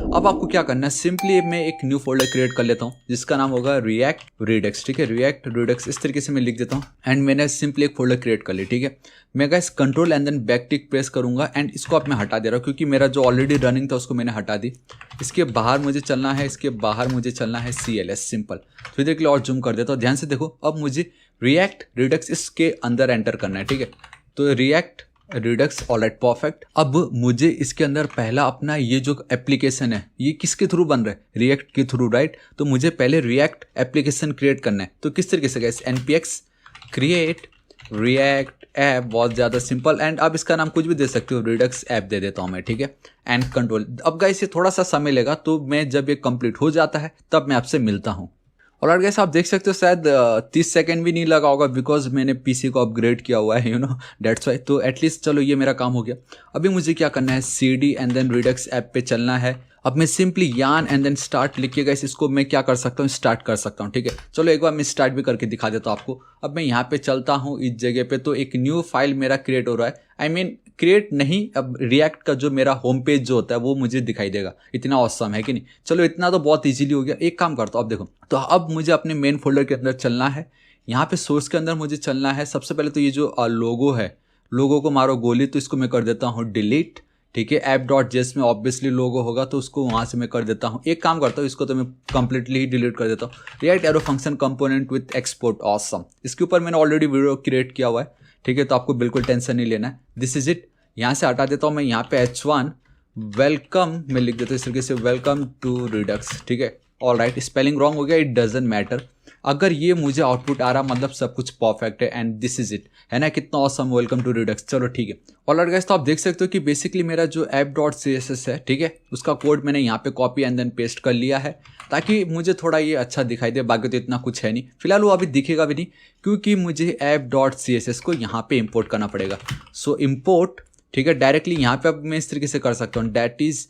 अब आपको क्या करना है, सिंपली मैं एक न्यू फोल्डर क्रिएट कर लेता हूं जिसका नाम होगा रिएक्ट रिडक्स, ठीक है। रिएक्ट रिडक्स इस तरीके से मैं लिख देता हूं एंड मैंने सिंपली एक फोल्डर क्रिएट कर ली, ठीक है। मैं guys control and then back tick press करूंगा एंड इसको अब मैं हटा दे रहा हूं क्योंकि मेरा जो ऑलरेडी रनिंग था उसको मैंने हटा दी। इसके बाहर मुझे चलना है, इसके बाहर मुझे चलना है CLS सिंपल। थोड़ी देर के लिए और जूम कर देता हूं, ध्यान से देखो। अब मुझे रिएक्ट रिडक्स इसके अंदर एंटर करना है, ठीक है। तो रिएक्ट रिडक्स, ऑलराइट परफेक्ट। अब मुझे इसके अंदर पहला अपना ये जो एप्लीकेशन है ये किसके थ्रू बन रहा है, रिएक्ट के थ्रू, राइट। तो मुझे पहले रिएक्ट एप्लीकेशन क्रिएट करना है। तो किस तरीके से guys, npx create react app, बहुत ज़्यादा सिंपल। एंड अब इसका नाम कुछ भी दे सकते हो, रिडक्स ऐप दे देता हूँ मैं, ठीक है। And control. अब गाइस ये थोड़ा सा समय लेगा, तो मैं जब ये कंप्लीट हो जाता है तब मैं आपसे मिलता हूँ। और गाइस आप देख सकते हो शायद 30 सेकंड भी नहीं लगा होगा बिकॉज मैंने पीसी को अपग्रेड किया हुआ है, डेट्स वाई। तो एटलीस्ट चलो ये मेरा काम हो गया। अभी मुझे क्या करना है, CD and then Redux app पे चलना है। अब मैं सिंपली यान एंड देन स्टार्ट लिख के गाइस इसको मैं क्या कर सकता हूँ, स्टार्ट कर सकता हूँ, ठीक है। चलो एक बार मैं स्टार्ट भी करके दिखा देता हूँ आपको। अब मैं यहाँ पे चलता हूँ इस जगह पे, तो एक न्यू फाइल मेरा क्रिएट हो रहा है। आई मीन क्रिएट नहीं, अब रिएक्ट का जो मेरा होम पेज जो होता है वो मुझे दिखाई देगा। इतना ऑसम है कि नहीं। चलो इतना तो बहुत इजीली हो गया। एक काम करता हूँ, अब देखो, तो अब मुझे अपने मेन फोल्डर के अंदर चलना है। यहाँ पे सोर्स के अंदर मुझे चलना है। सबसे पहले तो ये जो लोगो है, लोगो को मारो गोली, तो इसको मैं कर देता हूँ डिलीट, ठीक है। app.js में ऑब्वियसली लोगो होगा तो उसको वहाँ से मैं कर देता हूँ। एक काम करता हूँ, इसको तो मैं कंप्लीटली ही डिलीट कर देता हूँ। React arrow function component with export, awesome. इसके ऊपर मैंने ऑलरेडी वीडियो क्रिएट किया हुआ है, ठीक है। तो आपको बिल्कुल टेंशन नहीं लेना है। This is it. यहाँ से हटा देता हूँ मैं। यहाँ पे H1 वेलकम मैं लिख देता हूँ इस तरीके से, वेलकम टू रिडक्स, ठीक है। ऑल राइट, स्पेलिंग रॉन्ग हो गया, इट डजेंट मैटर। अगर ये मुझे आउटपुट आ रहा मतलब सब कुछ परफेक्ट है एंड दिस इज इट, है ना। कितना ऑसम, वेलकम टू रिडक्स। चलो ठीक है। ऑलराइट गाइस, तो आप देख सकते हो कि बेसिकली मेरा जो app.css है, ठीक है, उसका कोड मैंने यहाँ पे कॉपी एंड देन पेस्ट कर लिया है ताकि मुझे थोड़ा ये अच्छा दिखाई दे। बाकी तो इतना कुछ है नहीं, फिलहाल वो अभी दिखेगा भी नहीं क्योंकि मुझे app.css को यहाँ पे इम्पोर्ट करना पड़ेगा। सो इम्पोर्ट, ठीक है, डायरेक्टली यहाँ पे अब मैं इस तरीके से कर सकता हूँ, डैट इज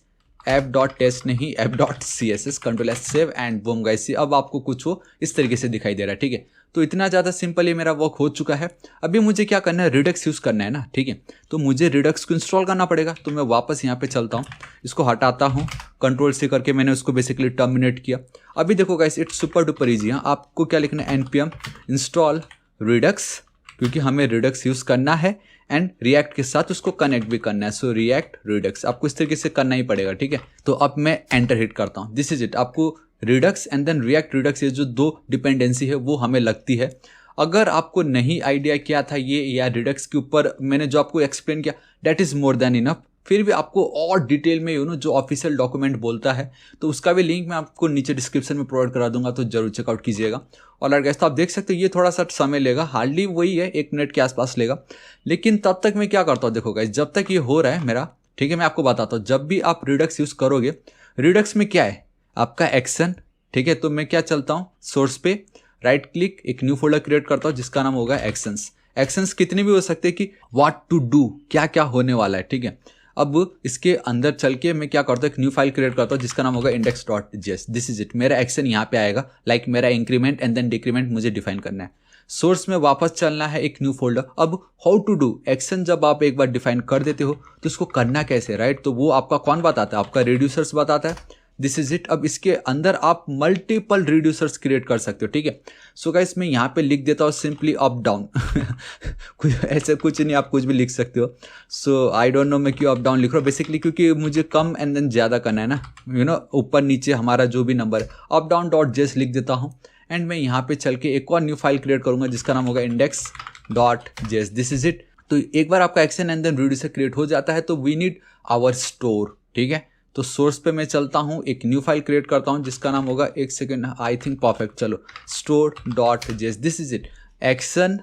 app.test नहीं app.css, control S save and boom guys. अब आपको कुछ वो इस तरीके से दिखाई दे रहा है, ठीक है। तो इतना ज़्यादा सिंपल ये मेरा वर्क हो चुका है। अभी मुझे क्या करना है, रिडक्स यूज़ करना है ना, ठीक है। तो मुझे रिडक्स को इंस्टॉल करना पड़ेगा। तो मैं वापस यहाँ पे चलता हूँ, इसको हटाता हूँ, कंट्रोल से करके मैंने उसको बेसिकली टर्मिनेट किया। अभी देखो guys, it's super duper easy. हाँ, आपको क्या लिखना है, npm इंस्टॉल रिडक्स, क्योंकि हमें रिडक्स यूज़ करना है एंड रिएक्ट के साथ उसको कनेक्ट भी करना है। सो रिएक्ट रिडक्स आपको इस तरीके से करना ही पड़ेगा, ठीक है। तो अब मैं एंटर हिट करता हूँ, दिस इज इट। आपको Redux and then React Redux, ये जो दो डिपेंडेंसी है वो हमें लगती है। अगर आपको नहीं आइडिया क्या था ये या रिडक्स के ऊपर मैंने जो आपको एक्सप्लेन किया, that is more than enough. फिर भी आपको और डिटेल में जो ऑफिशियल डॉक्यूमेंट बोलता है तो उसका भी लिंक मैं आपको नीचे डिस्क्रिप्शन में प्रोवाइड करा दूंगा, तो जरूर चेकआउट कीजिएगा। और गाइस, तो आप देख सकते हो ये थोड़ा सा समय लेगा, हार्डली वही है 1 मिनट के आसपास लेगा। लेकिन तब तक मैं क्या करता हूँ, देखो गाइस, जब तक ये हो रहा है मेरा, ठीक है, मैं आपको बताता हूँ। जब भी आप रिडक्स यूज़ करोगे, रिडक्स में क्या है आपका एक्शन, ठीक है। तो मैं क्या चलता हूँ, सोर्स पे राइट क्लिक, एक न्यू फोल्डर क्रिएट करता हूँ जिसका नाम होगा एक्शंस। एक्शंस कितने भी हो सकते हैं कि व्हाट टू डू, क्या क्या होने वाला है, ठीक है। अब इसके अंदर चल के मैं क्या करता हूँ, एक न्यू फाइल क्रिएट करता हूँ जिसका नाम होगा index.js। दिस इज इट, मेरा एक्शन यहाँ पे आएगा, लाइक मेरा इंक्रीमेंट एंड देन डिक्रीमेंट मुझे डिफाइन करना है। सोर्स में वापस चलना है, एक न्यू फोल्डर। अब हाउ टू डू एक्शन जब आप एक बार डिफाइन कर देते हो तो उसको करना कैसे, राइट। तो वो आपका कौन बताता है, आपका रिड्यूसर्स बताता है। This is it. अब इसके अंदर आप मल्टीपल रिड्यूसर्स क्रिएट कर सकते हो, ठीक है। सो गाइस, मैं यहाँ पे लिख देता हूँ सिंपली अप डाउन कुछ ऐसे कुछ नहीं, आप कुछ भी लिख सकते हो। सो आई डोंट नो मैं क्यों अप डाउन लिख रहा हूँ, बेसिकली क्योंकि मुझे कम एंड देन ज़्यादा करना है ना, ऊपर नीचे हमारा जो भी नंबर है। अप डाउन डॉट जेस लिख देता हूँ एंड मैं यहाँ पे चल के एक और न्यू फाइल क्रिएट करूँगा जिसका नाम होगा index.js। This is it. तो एक बार आपका action and then reducer create हो जाता है तो वी नीड आवर स्टोर, ठीक है। तो सोर्स पे मैं चलता हूँ, एक न्यू फाइल क्रिएट करता हूँ जिसका नाम होगा, एक सेकेंड, आई थिंक परफेक्ट, चलो, store.js। This is it, action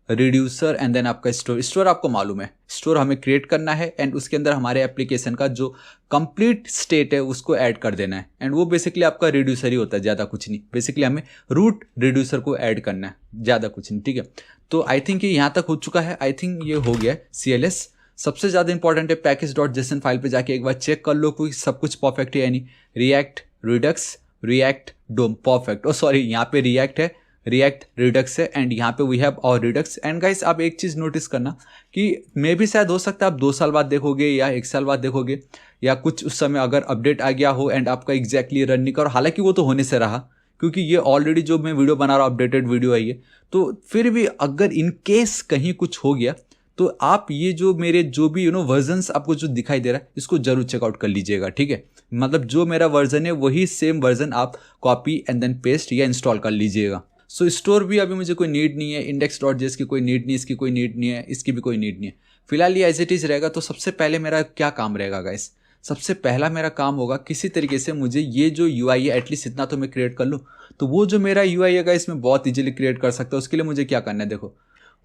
reducer and then आपका स्टोर। स्टोर आपको मालूम है, स्टोर हमें क्रिएट करना है एंड उसके अंदर हमारे एप्लीकेशन का जो कंप्लीट स्टेट है उसको ऐड कर देना है एंड वो बेसिकली आपका रिड्यूसर ही होता है, ज़्यादा कुछ नहीं। बेसिकली हमें रूट रिड्यूसर को ऐड करना है, ज़्यादा कुछ नहीं, ठीक है। तो आई थिंक ये यहाँ तक हो चुका है, आई थिंक ये हो गया CLS। सबसे ज़्यादा इंपॉर्टेंट है package.json फाइल पे जाके एक बार चेक कर लो कोई सब कुछ परफेक्ट है या नहीं। रिएक्ट रिडक्स, रिएक्ट डोम, परफेक्ट। सॉरी, यहाँ पे रिएक्ट है, रिएक्ट रिडक्स है एंड यहाँ पे वी हैव और रिडक्स। एंड गाइस, आप एक चीज़ नोटिस करना कि मे भी शायद हो सकता है आप 2 साल बाद देखोगे या 1 साल बाद देखोगे या कुछ उस समय अगर अपडेट आ गया हो एंड आपका एग्जैक्टली रन नहीं करो। हालांकि वो तो होने से रहा क्योंकि ये ऑलरेडी जो मैं वीडियो बना रहा हूँ अपडेटेड वीडियो है ये। तो फिर भी अगर इन केस कहीं कुछ हो गया तो आप ये जो मेरे जो भी वर्जन्स आपको जो दिखाई दे रहा है इसको जरूर चेकआउट कर लीजिएगा, ठीक है। मतलब जो मेरा वर्जन है वही सेम वर्जन आप कॉपी एंड देन पेस्ट या इंस्टॉल कर लीजिएगा। सो स्टोर भी अभी मुझे कोई नीड नहीं है, index.js की कोई नीड नहीं, इसकी कोई नीड नहीं है, इसकी भी कोई नीड नहीं है। फिलहाल ये एज इट इज़ रहेगा। तो सबसे पहले मेरा क्या काम रहेगा गाइस, सबसे पहला मेरा काम होगा किसी तरीके से मुझे ये जो UI है एटलीस्ट इतना तो मैं क्रिएट कर लूँ। तो वो जो मेरा UI है गाइस मैं बहुत ईजिली क्रिएट कर सकता हूँ। उसके लिए मुझे क्या करना है, देखो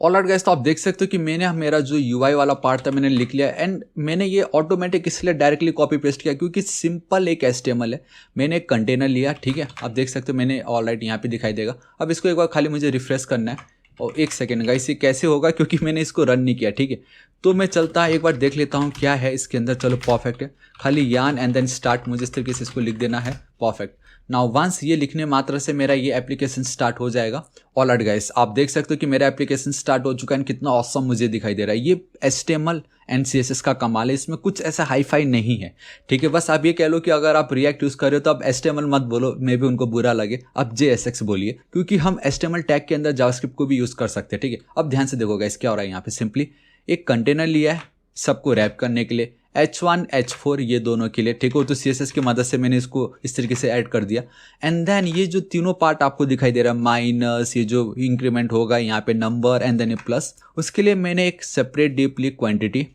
ऑलराइट गाइस, तो आप देख सकते हो कि मैंने मेरा जो UI वाला पार्ट था मैंने लिख लिया एंड मैंने ये ऑटोमेटिक इसलिए डायरेक्टली कॉपी पेस्ट किया क्योंकि सिंपल एक HTML है। मैंने एक कंटेनर लिया, ठीक है, आप देख सकते हो मैंने ऑलराइट यहाँ पे दिखाई देगा। अब इसको एक बार खाली मुझे रिफ्रेश करना है और एक सेकेंड गाइस, ये कैसे होगा क्योंकि मैंने इसको रन नहीं किया, ठीक है। तो मैं चलता एक बार देख लेता हूँ क्या है इसके अंदर। चलो परफेक्ट है, खाली यान एंड देन स्टार्ट मुझे इस तरीके से इसको लिख देना है, परफेक्ट। नाउ वंस ये लिखने मात्र से मेरा ये एप्लीकेशन स्टार्ट हो जाएगा। ऑलराइट गाइस, आप देख सकते हो कि मेरा एप्लीकेशन स्टार्ट हो चुका है, कितना ऑसम मुझे दिखाई दे रहा है। ये HTML एंड CSS का कमाल है, इसमें कुछ ऐसा हाई फाई नहीं है, ठीक है। बस आप ये कह लो कि अगर आप रिएक्ट यूज़ कर रहे हो तो आप HTML मत बोलो, मे भी उनको बुरा लगे, आप JSX बोलिए क्योंकि हम HTML टैग के अंदर जावास्क्रिप्ट को भी यूज़ कर सकते हैं, ठीक है। अब ध्यान से देखो गाइस क्या हो रहा है, यहाँ पे सिंपली एक कंटेनर लिया है सबको रैप करने के लिए, H1 H4 ये दोनों के लिए, ठीक हो। तो CSS की मदद से मैंने इसको इस तरीके से ऐड कर दिया एंड देन ये जो तीनों पार्ट आपको दिखाई दे रहा है, माइनस, ये जो इंक्रीमेंट होगा यहाँ पे नंबर एंड देन प्लस, उसके लिए मैंने एक सेपरेट डीपली क्वांटिटी,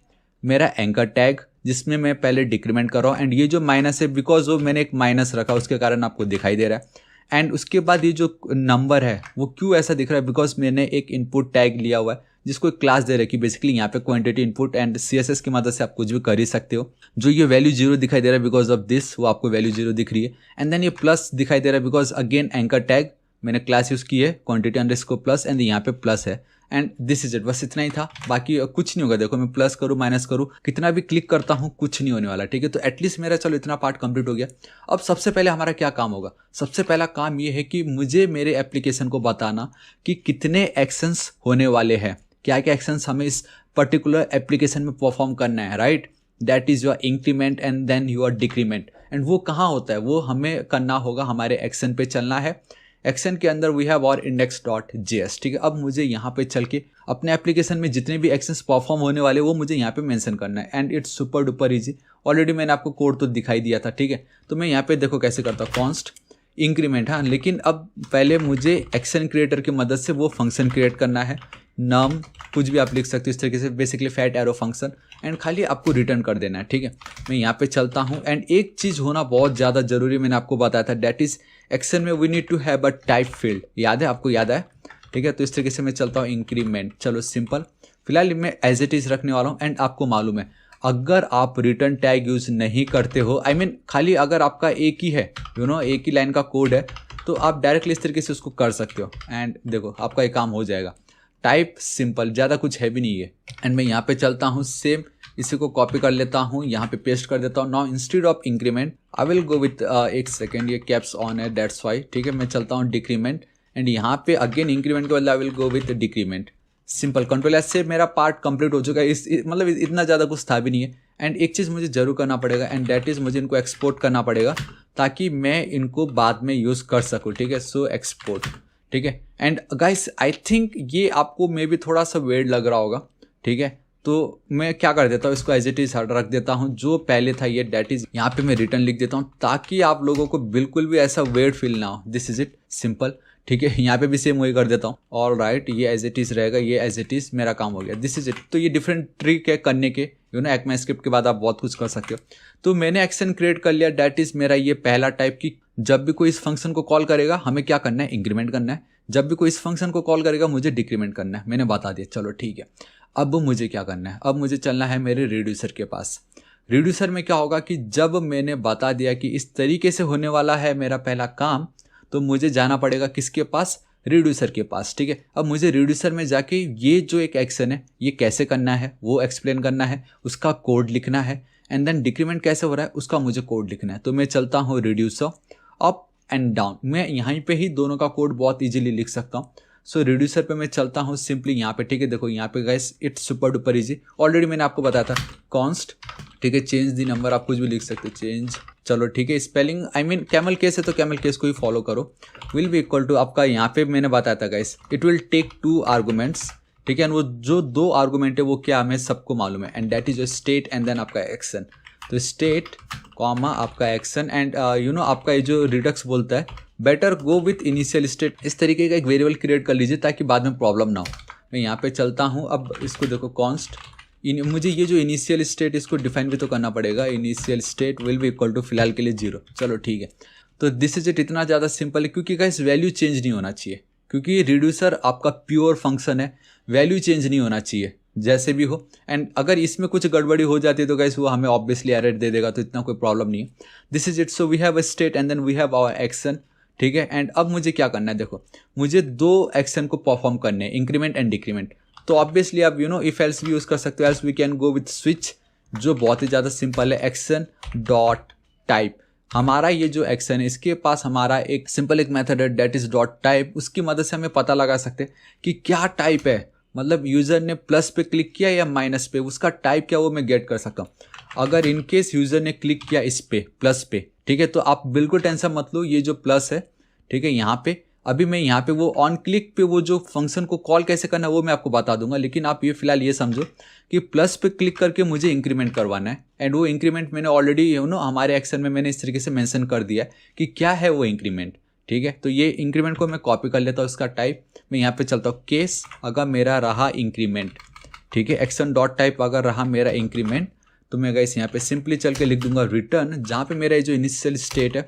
मेरा एंकर टैग जिसमें मैं पहले डिक्रीमेंट कर रहा हूँ एंड ये जो माइनस है बिकॉज वो मैंने एक माइनस रखा उसके कारण आपको दिखाई दे रहा है एंड उसके बाद ये जो नंबर है वो क्यों ऐसा दिख रहा है, बिकॉज मैंने एक इनपुट टैग लिया हुआ है जिसको एक क्लास दे रखी है बेसिकली यहाँ पे क्वांटिटी इनपुट, एंड CSS की मदद से आप कुछ भी कर ही सकते हो। जो ये वैल्यू 0 दिखाई दे रहा है बिकॉज ऑफ दिस, वो आपको वैल्यू 0 दिख रही है। एंड देन ये प्लस दिखाई दे रहा है बिकॉज अगेन एंकर टैग मैंने क्लास यूज़ की है क्वांटिटी अंडरस्कोर प्लस, एंड यहाँ पे प्लस है, एंड दिस इज इट। बस इतना ही था, बाकी कुछ नहीं होगा। देखो मैं प्लस करूँ माइनस करूँ, कितना भी क्लिक करता हूँ कुछ नहीं होने वाला, ठीक है। तो एटलीस्ट मेरा चलो इतना पार्ट कंप्लीट हो गया। अब सबसे पहले हमारा क्या काम होगा, सबसे पहला काम ये है कि मुझे मेरे एप्लीकेशन को बताना कि कितने एक्शंस होने वाले हैं, क्या क्या एक्शंस हमें इस पर्टिकुलर एप्लीकेशन में परफॉर्म करना है, right. That is your increment and then your decrement. And वो कहाँ होता है, वो हमें करना होगा हमारे एक्शन पे चलना है। एक्शन के अंदर वी हैव और index.js, ठीक है। अब मुझे यहाँ पे चल के अपने एप्लीकेशन में जितने भी एक्शंस परफॉर्म होने वाले वो मुझे यहाँ पे मेंशन करना है, and it's super duper easy. Already मैंने आपको कोड तो दिखाई दिया था, ठीक है। तो मैं यहाँ पे देखो कैसे करता हूँ, कॉन्स्ट इंक्रीमेंट, हाँ। लेकिन अब पहले मुझे एक्शन क्रिएटर की मदद से वो फंक्शन क्रिएट करना है, नम कुछ भी आप लिख सकते हो इस तरीके से, basically fat arrow function, and खाली आपको रिटर्न कर देना है, ठीक है। मैं यहाँ पे चलता हूँ, एंड एक चीज़ होना बहुत ज़्यादा जरूरी मैंने आपको बताया था, दैट इज एक्शन में we need to have a type field. याद है आपको, याद है, ठीक है। तो इस तरीके से मैं चलता हूँ इंक्रीमेंट, चलो सिंपल। फिलहाल मैं एज इट इज़ रखने वाला हूँ, एंड आपको मालूम है अगर आप रिटर्न टैग यूज़ नहीं करते हो, आई मीन खाली अगर आपका एक ही है, एक ही लाइन का कोड है, तो आप डायरेक्टली इस तरीके से उसको कर सकते हो, एंड देखो आपका ये काम हो जाएगा। टाइप सिंपल, ज़्यादा कुछ है भी नहीं है। एंड मैं यहाँ पे चलता हूँ, सेम इसी को कॉपी कर लेता हूँ, यहाँ पे पेस्ट कर देता हूँ। Now instead of increment I will go with, एक सेकेंड, ये कैप्स ऑन है दैट्स वाई, ठीक है। मैं चलता हूँ डिक्रीमेंट, एंड यहाँ पे अगेन इंक्रीमेंट के बदले I will go with decrement. Simple, control S से मेरा पार्ट कंप्लीट हो चुका है। मतलब इतना ज़्यादा कुछ था भी नहीं है। एंड एक चीज़ मुझे जरूर करना पड़ेगा, एंड दैट इज़ मुझे इनको एक्सपोर्ट करना पड़ेगा ताकि मैं इनको बाद में यूज़ कर सकूँ, ठीक है। सो एक्सपोर्ट, ठीक है। एंड गाइस आई थिंक ये आपको मे भी थोड़ा सा वेird लग रहा होगा, ठीक है। तो मैं क्या कर देता हूँ, इसको एज इट इज रख देता हूँ। जो पहले था ये दैट इज, यहाँ पे मैं रिटर्न लिख देता हूँ ताकि आप लोगों को बिल्कुल भी ऐसा वेird फील ना हो। दिस इज इट, सिंपल, ठीक है। यहाँ पे भी सेम वही कर देता हूँ। ऑल राइट, ये एज इट इज रहेगा, ये एज इट इज, मेरा काम हो गया। This is it. तो ये डिफरेंट ट्रिक है करने के, ECMAScript के बाद आप बहुत कुछ कर सकते हो। तो मैंने एक्शन क्रिएट कर लिया, दैट इज मेरा ये पहला टाइप की, जब भी कोई इस फंक्शन को कॉल करेगा हमें क्या करना है, इंक्रीमेंट करना है। जब भी कोई इस फंक्शन को कॉल करेगा मुझे डिक्रीमेंट करना है। मैंने बता दिया, चलो ठीक है। अब मुझे क्या करना है, अब मुझे चलना है मेरे रिड्यूसर के पास। रिड्यूसर में क्या होगा कि जब मैंने बता दिया कि इस तरीके से होने वाला है मेरा पहला काम, तो मुझे जाना पड़ेगा किसके पास, रिड्यूसर के पास, ठीक है। अब मुझे रिड्यूसर में जाके ये जो एक एक्शन है ये कैसे करना है वो एक्सप्लेन करना है, उसका कोड लिखना है, एंड देन डिक्रीमेंट कैसे हो रहा है उसका मुझे कोड लिखना है। तो मैं चलता हूँ रिड्यूसर अप एंड डाउन, मैं यहाँ पे ही दोनों का कोड बहुत इजीली लिख सकता हूँ। सो रिड्यूसर पे मैं चलता हूँ सिंपली यहाँ पे, ठीक है। देखो यहाँ पे guys it's super duper easy, already मैंने आपको बताया था, कॉन्स्ट, ठीक है, चेंज दी नंबर, आप कुछ भी लिख सकते हो, चेंज, चलो ठीक है। Spelling I mean camel case है तो कैमल केस को ही फॉलो करो, विल बी इक्वल टू आपका, यहाँ पे मैंने बताया था guys it will take 2 arguments, ठीक है। वो जो 2 आर्गूमेंट है वो क्या हमें सबको मालूम है, and that is state and then आपका एक्शन। तो स्टेट कॉमा आपका एक्शन, एंड आपका ये जो रिडक्स बोलता है better go with initial state, इस तरीके का एक वेरिएबल क्रिएट कर लीजिए ताकि बाद में प्रॉब्लम ना हो। मैं यहाँ पे चलता हूँ, अब इसको देखो कॉन्स्ट, मुझे ये जो इनिशियल स्टेट इसको डिफाइन भी तो करना पड़ेगा। Initial state will be equal to फिलहाल के लिए 0, चलो ठीक है। तो दिस इज इट, इतना ज़्यादा सिंपल है क्योंकि गाइस वैल्यू चेंज नहीं होना चाहिए, क्योंकि रिड्यूसर आपका प्योर फंक्शन है, वैल्यू चेंज नहीं होना चाहिए जैसे भी हो। एंड अगर इसमें कुछ गड़बड़ी हो जाती है तो गाइस वो हमें ऑब्वियसली एरर दे देगा, तो इतना कोई प्रॉब्लम नहीं है। This is it, so we have a state and then we have our action, ठीक है। एंड अब मुझे क्या करना है, देखो मुझे 2 एक्शन को परफॉर्म करने हैं, इंक्रीमेंट एंड डिक्रीमेंट। तो ऑब्वियसली आप इफ एल्स भी यूज़ कर सकते हो, else we can go with switch, जो बहुत ही ज़्यादा सिंपल है, एक्शन डॉट टाइप। हमारा ये जो एक्शन है इसके पास हमारा एक सिंपल एक मेथड है दैट इज डॉट टाइप, उसकी मदद से हमें पता लगा सकते हैं कि क्या टाइप है, मतलब यूज़र ने प्लस पे क्लिक किया या माइनस पे, उसका टाइप क्या वो मैं गेट कर सकता हूँ। अगर इनकेस यूज़र ने क्लिक किया इस पे प्लस पे, ठीक है, तो आप बिल्कुल टेंशन मत लो, ये जो प्लस है, ठीक है, यहाँ पे अभी मैं यहाँ पे वो ऑन क्लिक पे वो जो फंक्शन को कॉल कैसे करना है वो मैं आपको बता दूंगा, लेकिन आप ये फिलहाल ये समझो कि प्लस पे क्लिक करके मुझे इंक्रीमेंट करवाना है। एंड वो इंक्रीमेंट मैंने ऑलरेडी हमारे एक्शन में मैंने इस तरीके से मेंशन कर दिया कि क्या है वो इंक्रीमेंट, ठीक है। तो ये इंक्रीमेंट को मैं कॉपी कर लेता हूँ, इसका टाइप मैं यहाँ पे चलता हूँ, केस अगर मेरा रहा इंक्रीमेंट, ठीक है, एक्शन डॉट टाइप अगर रहा मेरा इंक्रीमेंट, तो मैं गाइस यहाँ पे सिंपली चल के लिख दूंगा रिटर्न, जहाँ पे मेरा जो इनिशियल स्टेट है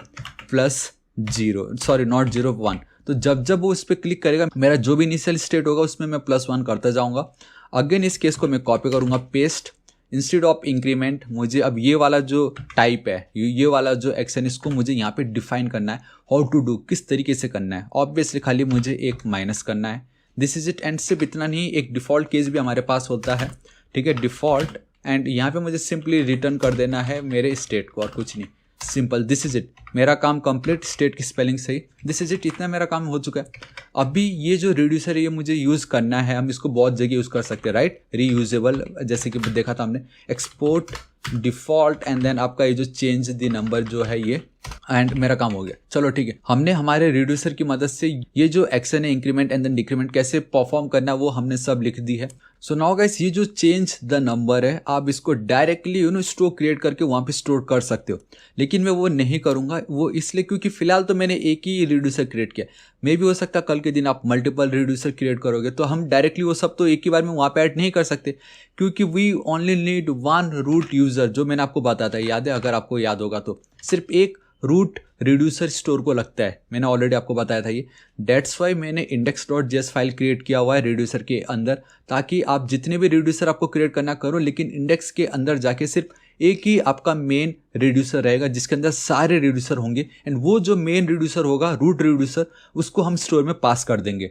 प्लस नॉट 0 1। तो जब जब वो उस पर क्लिक करेगा मेरा जो भी इनिशियल स्टेट होगा उसमें मैं +1 करता जाऊँगा। अगेन इस केस को मैं कॉपी करूँगा, पेस्ट, इंस्टेड ऑफ इंक्रीमेंट मुझे अब ये वाला जो टाइप है, ये वाला जो एक्शन, इसको मुझे यहाँ पे डिफाइन करना है, हाउ टू डू, किस तरीके से करना है। ऑब्वियसली खाली मुझे एक माइनस करना है, दिस इज इट। एंड सिर्फ इतना नहीं, एक डिफ़ॉल्ट केस भी हमारे पास होता है, ठीक है, डिफ़ॉल्ट। एंड यहाँ पे मुझे सिंपली रिटर्न कर देना है मेरे स्टेट को और कुछ नहीं, सिंपल, दिस इज इट। मेरा काम कंप्लीट, स्टेट की स्पेलिंग सही, दिस इज इट, इतना मेरा काम हो चुका है। अभी ये जो रिड्यूसर है ये मुझे यूज़ करना है, हम इसको बहुत जगह यूज़ कर सकते हैं, राइट, रीयूजेबल, जैसे कि देखा था हमने, एक्सपोर्ट डिफ़ॉल्ट एंड देन आपका ये जो चेंज द नंबर जो है ये, एंड मेरा काम हो गया। चलो ठीक है, हमने हमारे रिड्यूसर की मदद से ये जो एक्शन है इंक्रीमेंट एंड देन डिक्रीमेंट कैसे परफॉर्म करना है वो हमने सब लिख दी है। सो नाउ गाइस, ये जो चेंज द नंबर है आप इसको डायरेक्टली स्टोर क्रिएट करके वहाँ पे स्टोर कर सकते हो, लेकिन मैं वो नहीं करूँगा, वो इसलिए क्योंकि फिलहाल तो मैंने एक ही रिड्यूसर क्रिएट किया। मे भी हो सकता है कल के दिन आप मल्टीपल रिड्यूसर क्रिएट करोगे तो हम डायरेक्टली वो सब तो एक ही बार में वहाँ पे ऐड नहीं कर सकते, क्योंकि we only need 1 root user, जो मैंने आपको बताया था, याद है, अगर आपको याद होगा तो सिर्फ एक रूट रिड्यूसर स्टोर को लगता है, मैंने ऑलरेडी आपको बताया था ये। डेट्स वाई मैंने index.js फाइल क्रिएट किया हुआ है रिड्यूसर के अंदर, ताकि आप जितने भी रिड्यूसर आपको क्रिएट करना करो, लेकिन इंडेक्स के अंदर जाके सिर्फ एक ही आपका मेन रिड्यूसर रहेगा जिसके अंदर सारे रिड्यूसर होंगे, एंड वो जो मेन रिड्यूसर होगा रूट रिड्यूसर, उसको हम स्टोर में पास कर देंगे।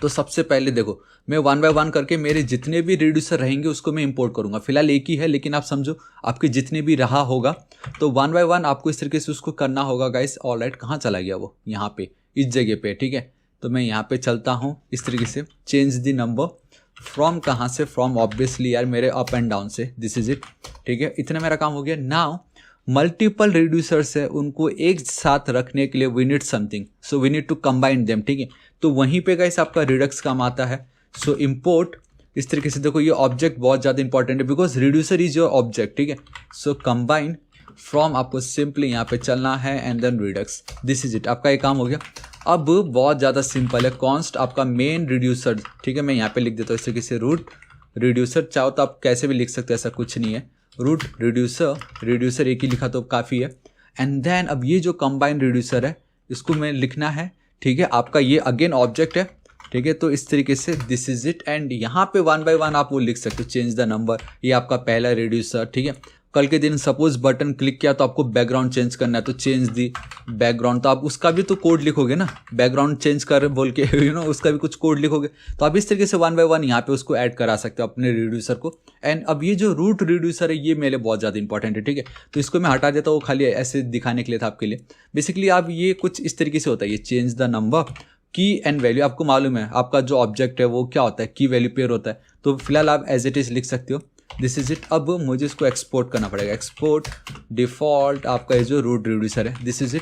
तो सबसे पहले देखो, मैं 1 बाय 1 करके मेरे जितने भी रिड्यूसर रहेंगे उसको मैं इंपोर्ट करूंगा। फिलहाल एक ही है, लेकिन आप समझो आपके जितने भी रहा होगा तो 1 बाय 1 आपको इस तरीके से उसको करना होगा गाइस। ऑलराइट, कहाँ चला गया वो, यहाँ पे इस जगह पे, ठीक है। तो मैं यहाँ पे चलता हूँ इस तरीके से, चेंज द नंबर फ्रॉम, कहाँ से, फ्रॉम ऑब्वियसली यार मेरे अप एंड डाउन से, दिस इज इट, ठीक है। इतना मेरा काम हो गया। नाउ मल्टीपल रिड्यूसर्स है, उनको एक साथ रखने के लिए we need something, so we need to combine them, ठीक है। तो वहीं पे गाइस आपका रिडक्स काम आता है। सो इम्पोर्ट इस तरीके से, देखो ये ऑब्जेक्ट बहुत ज़्यादा इंपॉर्टेंट है because reducer is your object, ठीक है। सो कंबाइन फ्रॉम, आपको सिंपली यहाँ पे चलना है and then Redux, this is it, आपका ये काम हो गया। अब बहुत ज़्यादा सिंपल है, कॉन्स्ट आपका मेन रिड्यूसर, ठीक है। मैं यहाँ पे लिख देता हूँ इस तरीके से, रूट रिड्यूसर, चाहो तो आप कैसे भी लिख सकते हो, ऐसा कुछ नहीं है, रूट रिड्यूसर एक ही लिखा तो काफ़ी है। एंड देन अब ये जो कंबाइन रिड्यूसर है इसको मैं लिखना है, ठीक है। आपका ये अगेन ऑब्जेक्ट है, ठीक है। तो इस तरीके से दिस इज इट, एंड यहाँ पे 1 बाय 1 आप वो लिख सकते हो, चेंज द नंबर, ये आपका पहला रिड्यूसर, ठीक है। कल के दिन सपोज बटन क्लिक किया तो आपको बैकग्राउंड चेंज करना है, तो चेंज दी बैकग्राउंड, तो आप उसका भी तो कोड लिखोगे ना, बैकग्राउंड चेंज कर बोल के उसका भी कुछ कोड लिखोगे। तो आप इस तरीके से 1 बाय 1 यहाँ पे उसको ऐड करा सकते हो अपने रिड्यूसर को। एंड अब ये जो रूट रिड्यूसर है ये मेरे बहुत ज़्यादा इंपॉर्टेंट है, ठीक है। तो इसको मैं हटा देता हूँ, खाली ऐसे दिखाने के लिए था आपके लिए। बेसिकली आप ये कुछ इस तरीके से होता है, ये चेंज द नंबर, की एंड वैल्यू, आपको मालूम है आपका जो ऑब्जेक्ट है वो क्या होता है, की वैल्यू पेयर होता है। तो फिलहाल आप एज इट इज़ लिख सकते हो, दिस इज इट। अब मुझे इसको एक्सपोर्ट करना पड़ेगा, एक्सपोर्ट डिफ़ॉल्ट आपका ये जो रूट रिड्यूसर है, दिस इज इट।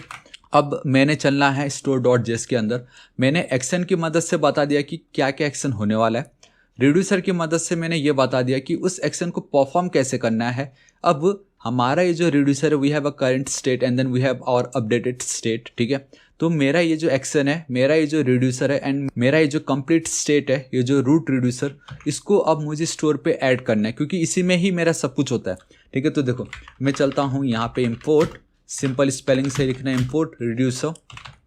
अब मैंने चलना है store.js के अंदर, मैंने एक्शन की मदद से बता दिया कि क्या क्या एक्शन होने वाला है, रिड्यूसर की मदद से मैंने ये बता दिया कि उस एक्शन को परफॉर्म कैसे करना है। अब हमारा ये जो रिड्यूसर है we have a current state and then we have our updated state, ठीक है। तो मेरा ये जो एक्शन है, मेरा ये जो रिड्यूसर है एंड मेरा ये जो कंप्लीट स्टेट है, ये जो रूट रिड्यूसर, इसको अब मुझे स्टोर पे ऐड करना है, क्योंकि इसी में ही मेरा सब कुछ होता है, ठीक है। तो देखो मैं चलता हूँ यहाँ पे, इंपोर्ट, सिंपल स्पेलिंग से लिखना है, इंपोर्ट रिड्यूसर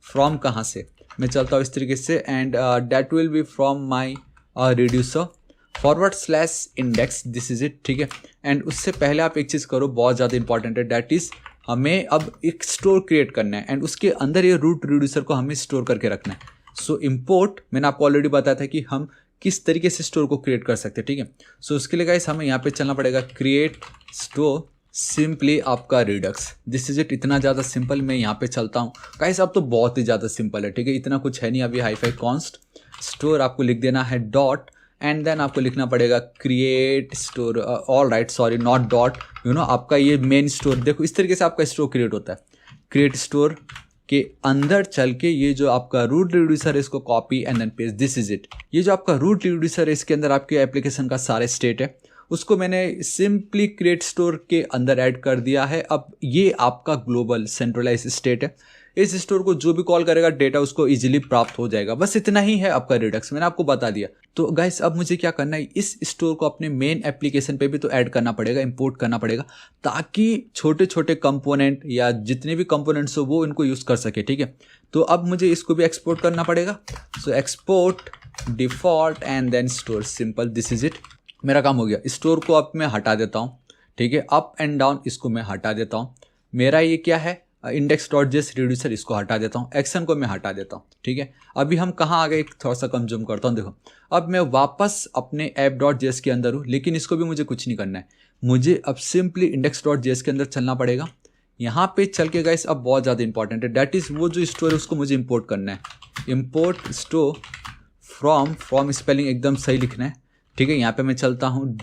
फ्रॉम, कहाँ से, मैं चलता हूँ इस तरीके से, and that will be from my reducer /index, this is it, ठीक है। एंड उससे पहले आप एक चीज़ करो, बहुत ज़्यादा इंपॉर्टेंट है, दैट इज़ हमें अब एक स्टोर क्रिएट करना है एंड उसके अंदर ये रूट रिड्यूसर को हमें स्टोर करके रखना है। सो इम्पोर्ट, मैंने आपको ऑलरेडी बताया था कि हम किस तरीके से स्टोर को क्रिएट कर सकते हैं, ठीक है। सो उसके लिए गाइस हमें यहाँ पे चलना पड़ेगा, क्रिएट स्टोर सिंपली आपका रिडक्स, दिस इज इट। इतना ज़्यादा सिंपल, मैं यहाँ पे चलता हूँ गाइस, अब तो बहुत ही ज़्यादा सिंपल है, ठीक है। इतना कुछ है नहीं अभी, हाई-फाई कॉन्स्ट स्टोर आपको लिख देना है डॉट, एंड देन आपको लिखना पड़ेगा create store, all right, sorry not dot, आपका ये मेन स्टोर, देखो इस तरीके से आपका स्टोर क्रिएट होता है। क्रिएट स्टोर के अंदर चल के ये जो आपका रूट रिड्यूसर है इसको copy and then paste, this is it. ये जो आपका रूट रिड्यूसर है इसके अंदर आपके एप्लीकेशन का सारे स्टेट है, उसको मैंने सिंपली क्रिएट स्टोर के अंदर ऐड कर दिया है। अब ये आपका ग्लोबल सेंट्रलाइज स्टेट है, इस स्टोर को जो भी कॉल करेगा डेटा उसको इजीली प्राप्त हो जाएगा। बस इतना ही है आपका रिडक्स, मैंने आपको बता दिया। तो गाइस अब मुझे क्या करना है, इस स्टोर को अपने मेन एप्लीकेशन पे भी तो ऐड करना पड़ेगा, इंपोर्ट करना पड़ेगा, ताकि छोटे छोटे कंपोनेंट या जितने भी कंपोनेंट्स हो वो इनको यूज़ कर सके। ठीक है, तो अब मुझे इसको भी एक्सपोर्ट करना पड़ेगा। So export default and then store, simple, this is it. मेरा काम हो गया। स्टोर को अब मैं हटा देता हूँ। ठीक है, अप एंड डाउन इसको मैं हटा देता हूँ। मेरा ये क्या है, index.js रिड्यूसर, इसको हटा देता हूँ। एक्शन को मैं हटा देता हूँ। ठीक है, अभी हम कहाँ आ गए, थोड़ा सा कम जूम करता हूँ। देखो अब मैं वापस अपने app.js के अंदर हूँ, लेकिन इसको भी मुझे कुछ नहीं करना है। मुझे अब सिंपली index.js के अंदर चलना पड़ेगा। यहाँ पे चल के गाइस अब बहुत ज़्यादा इंपॉर्टेंट है, डैट इज़ वो जो स्टोर है उसको मुझे इंपोर्ट करना है। इंपोर्ट स्टोर फ्रॉम स्पेलिंग एकदम सही लिखना है। ठीक है, यहाँ पे मैं चलता हूँ ./,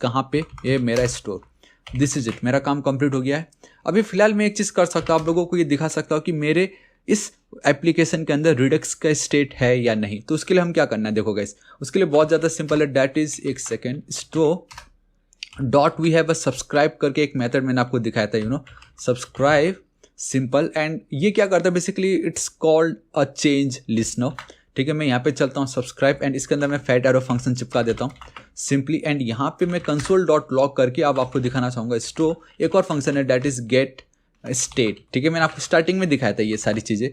कहाँ पे, ये मेरा स्टोर, दिस इज इट। मेरा काम कंप्लीट हो गया है। अभी फिलहाल मैं एक चीज़ कर सकता हूँ, आप लोगों को ये दिखा सकता हूँ कि मेरे इस एप्लीकेशन के अंदर रिडक्स का स्टेट है या नहीं। तो उसके लिए हम क्या करना है, देखो गाइस, उसके लिए बहुत ज़्यादा सिंपल है, डैट इज, एक second, store dot we have a subscribe करके एक मेथड मैंने आपको दिखाया था, सब्सक्राइब, सिंपल। एंड ये क्या करता है, basically it's called a change listener. ठीक है, मैं यहाँ पे चलता हूँ सब्सक्राइब एंड इसके अंदर मैं फैट एरो फंक्शन चिपका देता हूँ सिंपली। एंड यहाँ पे मैं console.log करके अब आपको दिखाना चाहूँगा स्टोर, एक और फंक्शन है डैट इज गेट स्टेट। ठीक है, मैंने आपको स्टार्टिंग में दिखाया था ये सारी चीज़ें,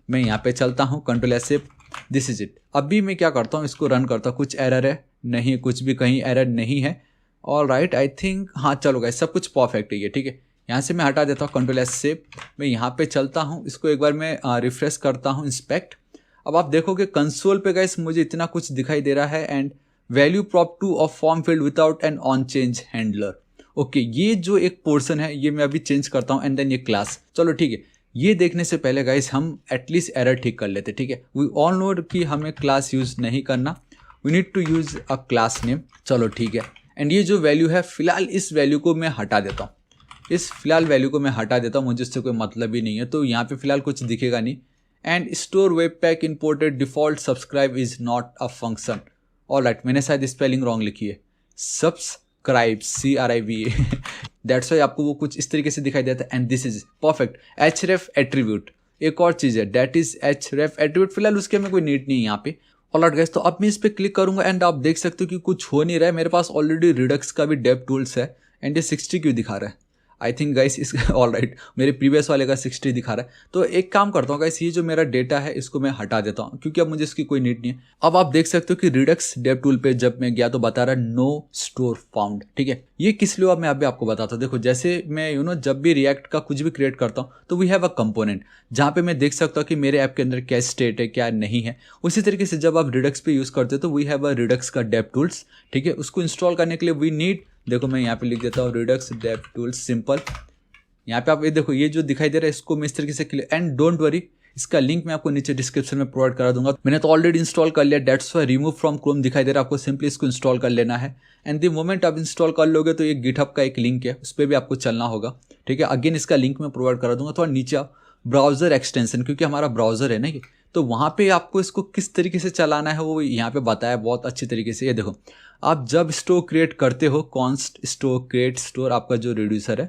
मैं यहाँ पे चलता हूँ Ctrl+F, दिस इज इट। अभी मैं क्या करता हूँ, इसको रन करता हूँ, कुछ एरर है नहीं, कुछ भी कहीं एरर नहीं है। ऑल राइट, आई थिंक हाँ चलो गाइस, सब कुछ परफेक्ट है ये। ठीक है, यहाँ से मैं हटा देता हूँ Ctrl+F, मैं यहाँ पे चलता हूँ, इसको एक बार मैं रिफ्रेश करता हूँ, इंस्पेक्ट। अब आप देखोगे कंसोल पे गाइस मुझे इतना कुछ दिखाई दे रहा है, and value prop two of form field without an on change handler. Okay, ये जो एक पोर्शन है ये मैं अभी चेंज करता हूँ, एंड देन ये क्लास। चलो ठीक है, ये देखने से पहले गाइस हम एटलीस्ट एरर ठीक कर लेते। ठीक है, वी ऑल नो कि हमें क्लास यूज नहीं करना, we need to use a class name. चलो ठीक है, एंड ये जो वैल्यू है फिलहाल इस वैल्यू को मैं हटा देता हूँ, इस फिलहाल वैल्यू को मैं हटा देता हूँ, मुझे इससे कोई मतलब ही नहीं है, तो यहाँ पे फिलहाल कुछ दिखेगा नहीं। And store web pack imported default subscribe is not a function. All right, मैंने शायद स्पेलिंग रॉन्ग लिखी है, सब्सक्राइब, CRIB, दैट्स वाई आपको वो कुछ इस तरीके से दिखाई देता है। And this is perfect href attribute, एक और चीज़ है डैट इज href एट्रीब्यूट, फिलहाल उसके में कोई नीड नहीं है यहाँ पे। ऑल राइट गाइस, तो अब मैं इस पर क्लिक करूंगा एंड आप देख सकते हो कि कुछ हो नहीं रहा है। मेरे पास ऑलरेडी रिडक्स का भी डेव टूल्स है, एंड ये 60 क्यों दिखा रहा है, आई थिंक गाइस इस ऑल राइट, मेरे प्रीवियस वाले का 60 दिखा रहा है। तो एक काम करता हूँ गाइस, ये जो मेरा डेटा है इसको मैं हटा देता हूँ, क्योंकि अब मुझे इसकी कोई नीड नहीं है। अब आप देख सकते हो कि रिडक्स डेव टूल पे जब मैं गया तो बता रहा है नो स्टोर फाउंड। ठीक है, ये किस लिए अब मैं अभी आपको बताता हूँ। देखो जैसे मैं जब भी रिएक्ट का कुछ भी क्रिएट करता हूँ तो वी हैव अ कंपोनेंट जहाँ पे मैं देख सकता हूँ कि मेरे ऐप के अंदर क्या स्टेट है क्या नहीं है। उसी तरीके से जब आप रिडक्स पे यूज़ करते हो तो वी हैव अ रिडक्स का डेव टूल्स। ठीक है, उसको इंस्टॉल करने के लिए वी नीड, देखो मैं यहाँ पे लिख देता हूँ रिडक्स डेव टूल्स, सिंपल। यहाँ पे आप ये देखो, ये जो दिखाई दे रहा है इसको मैं इस तरीके से क्लिक, एंड डोंट वरी, इसका लिंक मैं आपको नीचे डिस्क्रिप्शन में प्रोवाइड करा दूंगा। मैंने तो ऑलरेडी इंस्टॉल कर लिया, that's why remove from Chrome दिखाई दे रहा है, आपको सिंपली इसको इंस्टॉल कर लेना है। एंड द मोमेंट आप इंस्टॉल कर लोगे तो ये गिटहब का एक लिंक है, उस पर भी आपको चलना होगा। ठीक है, अगेन इसका लिंक मैं प्रोवाइड करा दूंगा। थोड़ा नीचे आप ब्राउजर एक्सटेंशन, क्योंकि हमारा ब्राउजर है ना ये, तो वहाँ पे आपको इसको किस तरीके से चलाना है वो यहाँ पे बताया बहुत अच्छी तरीके से। ये देखो, आप जब स्टोर क्रिएट करते हो, कॉन्स्ट स्टोर क्रिएट स्टोर आपका जो रिड्यूसर है,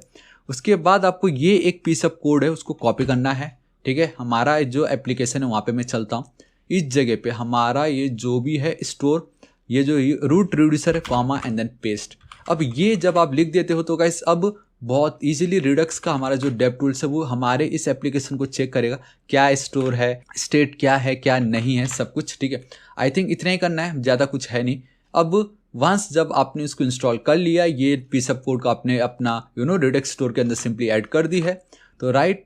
उसके बाद आपको ये एक पीस ऑफ कोड है उसको कॉपी करना है। ठीक है, हमारा जो एप्लीकेशन है वहाँ पे मैं चलता हूँ, इस जगह पे हमारा ये जो भी है स्टोर, ये जो रूट रिड्यूसर है, कॉमा एंड देन पेस्ट। अब ये जब आप लिख देते हो तो गाइस अब बहुत इजीली रिडक्स का हमारा जो डेव टूल्स है वो हमारे इस एप्लीकेशन को चेक करेगा, क्या स्टोर है, स्टेट क्या है क्या नहीं है, सब कुछ। ठीक है, आई थिंक इतना ही करना है, ज़्यादा कुछ है नहीं। अब वंस जब आपने इसको इंस्टॉल कर लिया, ये पीस ऑफ कोड को आपने अपना रिडक्स स्टोर के अंदर सिंपली ऐड कर दी है, तो राइट,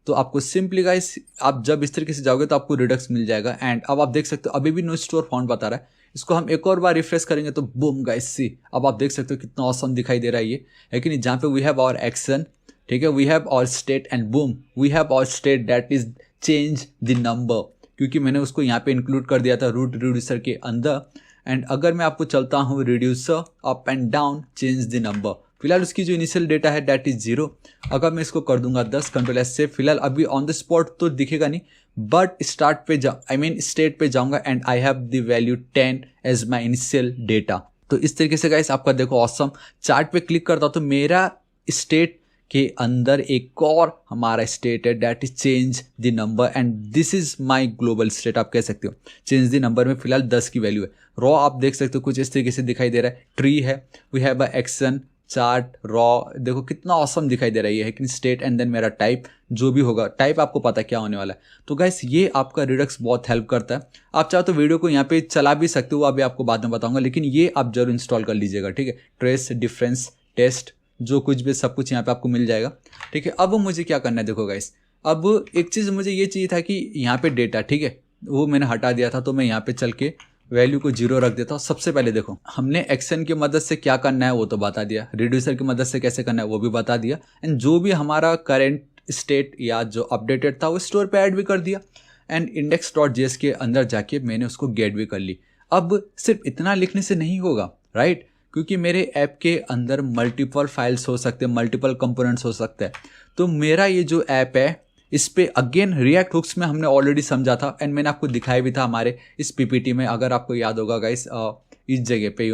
तो आपको सिंपली गाइस आप जब इस तरीके से जाओगे तो आपको रिडक्स मिल जाएगा। एंड अब आप देख सकते हो अभी भी नो स्टोर फाउंड बता रहा है। इसको हम एक और बार रिफ्रेश करेंगे तो बूम गाइस, सी अब आप देख सकते हो कितना ऑसम दिखाई दे रहा है ये, है कि नहीं, जहाँ पे वी हैव आवर एक्शन, ठीक है, we have our state and boom we have our state that is change the number, क्योंकि मैंने उसको यहाँ पे इंक्लूड कर दिया था रूट रिड्यूसर के अंदर। एंड अगर मैं आपको चलता हूँ reducer up and down change the number, फिलहाल उसकी जो इनिशियल डेटा है दैट इज 0। अगर मैं इसको कर दूंगा 10, Ctrl+S से, फिलहाल अभी ऑन द स्पॉट तो दिखेगा नहीं, बट स्टार्ट पे स्टेट पे जाऊंगा and I have the value 10 as my initial data. तो इस तरीके से गाइस आपका देखो ऑसम, चार्ट पे क्लिक करता हूँ तो मेरा स्टेट के अंदर एक और हमारा स्टेट है, that is change the number and this is my global state आप कह सकते हो। चेंज द नंबर में फिलहाल 10 की वैल्यू है। रॉ आप देख सकते हो कुछ इस तरीके से दिखाई दे रहा है, ट्री है, we have a action chart raw, देखो कितना ऑसम दिखाई दे रहा है ये, स्टेट एंड देन मेरा टाइप, जो भी होगा टाइप आपको पता है क्या होने वाला है। तो गाइस ये आपका रिडक्स बहुत हेल्प करता है। आप चाहो तो वीडियो को यहाँ पे चला भी सकते हो, अभी आपको बाद में बताऊंगा, लेकिन ये आप जरूर इंस्टॉल कर लीजिएगा, ठीक है। ट्रेस, डिफरेंस, टेस्ट, जो कुछ भी सब कुछ यहाँ पे आपको मिल जाएगा, ठीक है। अब मुझे क्या करना है देखो गाइस, अब एक चीज़ मुझे ये चाहिए था कि यहाँ पे डेटा, ठीक है, वो मैंने हटा दिया था, तो मैं यहाँ पे चल के वैल्यू को 0 रख देता हूँ। सबसे पहले देखो हमने एक्शन की मदद से क्या करना है वो तो बता दिया, रिड्यूसर की मदद से कैसे करना है वो भी बता दिया, एंड जो भी हमारा करेंट स्टेट या जो अपडेटेड था वो स्टोर पे ऐड भी कर दिया, एंड index.js के अंदर जाके मैंने उसको गेट भी कर ली। अब सिर्फ इतना लिखने से नहीं होगा, राइट, क्योंकि मेरे ऐप के अंदर मल्टीपल फाइल्स हो सकते हैं, मल्टीपल कंपोनेंट्स हो सकते हैं। तो मेरा ये जो ऐप है इस पे अगेन रिएक्ट हुक्स में हमने ऑलरेडी समझा था एंड मैंने आपको दिखाया भी था हमारे इस पीपीटी में, अगर आपको याद होगा गाइस, इस जगह पे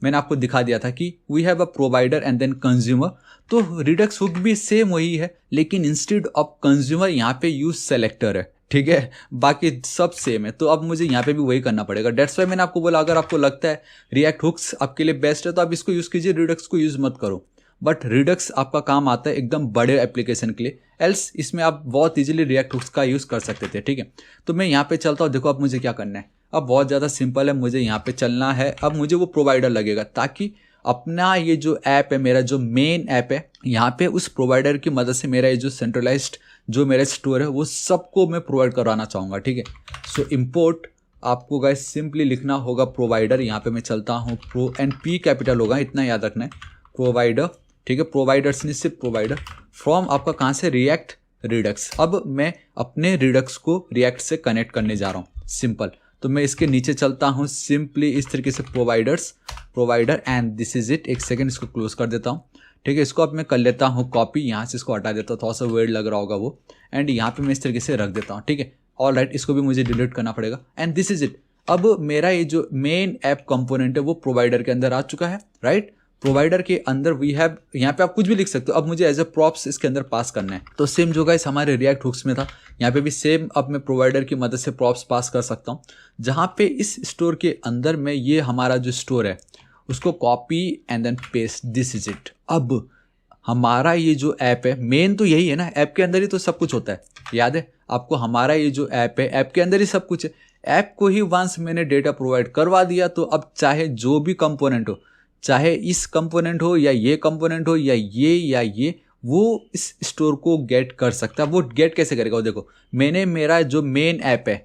मैंने आपको दिखा दिया था कि we have a provider and then consumer. तो रिडक्स हुक भी सेम वही है, लेकिन इंस्टेड ऑफ कंज्यूमर यहाँ पे यूज सेलेक्टर है, ठीक है, बाकी सब सेम है। तो अब मुझे यहाँ पे भी वही करना पड़ेगा। डेट्स वाई मैंने आपको बोला अगर आपको लगता है रिएक्ट हुक्स आपके लिए बेस्ट है तो आप इसको यूज़ कीजिए, रिडक्स को यूज़ मत करो। बट रिडक्स आपका काम आता है एकदम बड़े एप्लीकेशन के लिए, एल्स इसमें आप बहुत इजीली रिएक्ट हुक्स का यूज़ कर सकते थे, ठीक है। तो मैं यहाँ पे चलता हूँ, देखो अब मुझे क्या करना है, अब बहुत ज़्यादा सिंपल है, मुझे यहाँ पे चलना है। अब मुझे वो प्रोवाइडर लगेगा ताकि अपना ये जो ऐप है, मेरा जो मेन ऐप है, यहाँ पे उस प्रोवाइडर की मदद से मेरा ये जो सेंट्रलाइज्ड जो मेरा स्टोर है वो सबको मैं प्रोवाइड करवाना चाहूँगा, ठीक है। सो इम्पोर्ट आपको गाइस सिंपली लिखना होगा प्रोवाइडर, यहाँ पे मैं चलता हूँ, प्रो एंड पी कैपिटल होगा, इतना याद रखना है, प्रोवाइडर, ठीक है, प्रोवाइडर्स नहीं सिर्फ प्रोवाइडर, फ्रॉम आपका कहाँ से, रिएक्ट रिडक्स। अब मैं अपने रिडक्स को रिएक्ट से कनेक्ट करने जा रहा हूँ, सिंपल। तो मैं इसके नीचे चलता हूँ सिंपली इस तरीके से, providers, provider and this is it. एक सेकेंड इसको क्लोज कर देता हूँ, ठीक है। इसको अब मैं कर लेता हूँ कॉपी, यहाँ से इसको हटा देता हूँ, थोड़ा सा वेट लग रहा होगा वो, एंड यहाँ पे मैं इस तरीके से रख देता हूँ, ठीक है। ऑल राइट, इसको भी मुझे डिलीट करना पड़ेगा एंड दिस इज इट। अब मेरा ये जो मेन ऐप कंपोनेंट है वो प्रोवाइडर के अंदर आ चुका है, राइट। प्रोवाइडर के अंदर वी हैव, यहाँ पे आप कुछ भी लिख सकते हो। अब मुझे एज ए प्रॉप्स इसके अंदर पास करना है, तो सेम जो गाइस हमारे रिएक्ट हुक्स में था, यहाँ पे भी सेम अब मैं प्रोवाइडर की मदद से प्रॉप्स पास कर सकता हूँ, जहाँ पे इस स्टोर के अंदर में ये हमारा जो स्टोर है उसको copy and then paste, this is it. अब हमारा ये जो ऐप है, मेन तो यही है ना, ऐप के अंदर ही तो सब कुछ होता है, याद है आपको, हमारा ये जो ऐप है ऐप के अंदर ही सब कुछ है। ऐप को ही वंस मैंने डेटा प्रोवाइड करवा दिया तो अब चाहे जो भी कंपोनेंट हो, चाहे इस कंपोनेंट हो या ये कंपोनेंट हो या ये, वो इस स्टोर को गेट कर सकता है। वो गेट कैसे करेगा, वो देखो, मैंने मेरा जो मेन ऐप है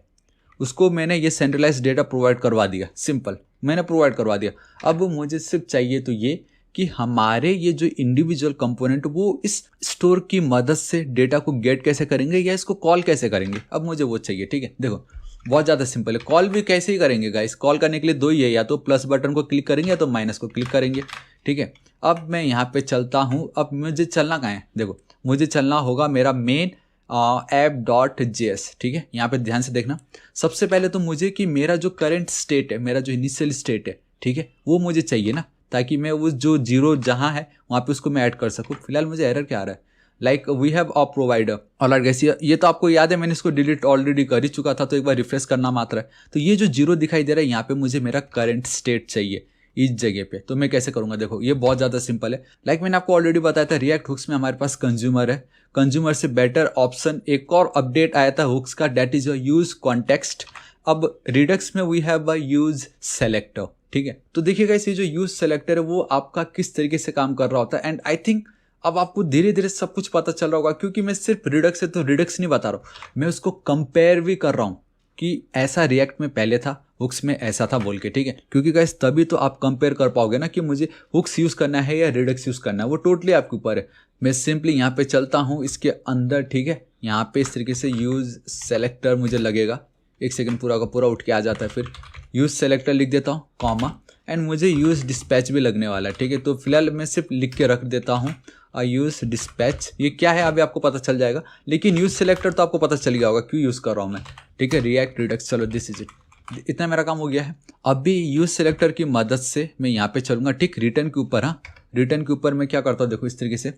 उसको मैंने ये सेंट्रलाइज डेटा प्रोवाइड करवा दिया, सिंपल, मैंने प्रोवाइड करवा दिया। अब मुझे सिर्फ चाहिए तो ये कि हमारे ये जो इंडिविजुअल कंपोनेंट वो इस स्टोर की मदद से डेटा को गेट कैसे करेंगे या इसको कॉल कैसे करेंगे, अब मुझे वो चाहिए, ठीक है। देखो बहुत ज़्यादा सिंपल है, कॉल भी कैसे ही करेंगे गाइस, कॉल करने के लिए दो ही है, या तो प्लस बटन को क्लिक करेंगे या तो माइनस को क्लिक करेंगे, ठीक है। अब मैं यहाँ पे चलता हूँ, अब मुझे चलना कहाँ है, देखो मुझे चलना होगा मेरा मेन app.js, ठीक है। यहाँ पे ध्यान से देखना, सबसे पहले तो मुझे कि मेरा जो करंट स्टेट है, मेरा जो इनिशियल स्टेट है, ठीक है, वो मुझे चाहिए ना, ताकि मैं उस जो 0 जहाँ है वहाँ पे उसको मैं ऐड कर सकूँ। फिलहाल मुझे एरर क्या आ रहा है, like we have a provider, alright guys, ये तो आपको याद है मैंने इसको डिलीट ऑलरेडी कर ही चुका था, तो एक बार रिफ्रेश करना मात्र है। तो ये जो 0 दिखाई दे रहा है यहाँ पे मुझे मेरा करंट स्टेट चाहिए इस जगह पे, तो मैं कैसे करूँगा, देखो ये बहुत ज़्यादा सिंपल है। लाइक मैंने आपको ऑलरेडी बताया था रिएक्ट हुक्स में हमारे पास कंज्यूमर है, कंज्यूमर से बेटर ऑप्शन एक और अपडेट आया था हुक्स का, डेट इज यूज कॉन्टेक्स्ट। अब रिडक्स में we have a use selector, ठीक है। तो देखिएगा इस जो यूज सेलेक्टर है वो आपका किस तरीके से काम कर रहा होता है, एंड आई थिंक अब आपको धीरे धीरे सब कुछ पता चल रहा होगा, क्योंकि मैं सिर्फ रिडक्स है तो रिडक्स नहीं बता रहा हूँ, मैं उसको कंपेयर भी कर रहा हूँ कि ऐसा रिएक्ट में पहले था, हुक्स में ऐसा था बोल के, ठीक है। क्योंकि गाइस तभी तो आप कंपेयर कर पाओगे ना कि मुझे हुक्स यूज़ करना है या रिडक्स यूज़ करना है, वो टोटली आपके ऊपर है। मैं सिंपली यहाँ पे चलता हूँ इसके अंदर, ठीक है, यहाँ पे इस तरीके से यूज़ सेलेक्टर मुझे लगेगा, एक सेकेंड पूरा का पूरा उठ के आ जाता है, फिर यूज़ सेलेक्टर लिख देता हूँ कॉमा, एंड मुझे यूज़ डिस्पैच भी लगने वाला है, ठीक है। तो फिलहाल मैं सिर्फ लिख के रख देता हूँ यूज़ डिस्पैच, ये क्या है अभी आपको पता चल जाएगा, लेकिन यूज़ सेलेक्टर तो आपको पता चल गया होगा क्यों यूज़ कर रहा हूँ मैं, ठीक है। रिएक्ट रिडक्स, चलो दिस इज इट, इतना मेरा काम हो गया है। अभी यूज़ सेलेक्टर की मदद से मैं यहाँ पे चलूँगा, ठीक, रिटर्न के ऊपर, हाँ रिटर्न के ऊपर मैं क्या करता हूँ, देखो इस तरीके से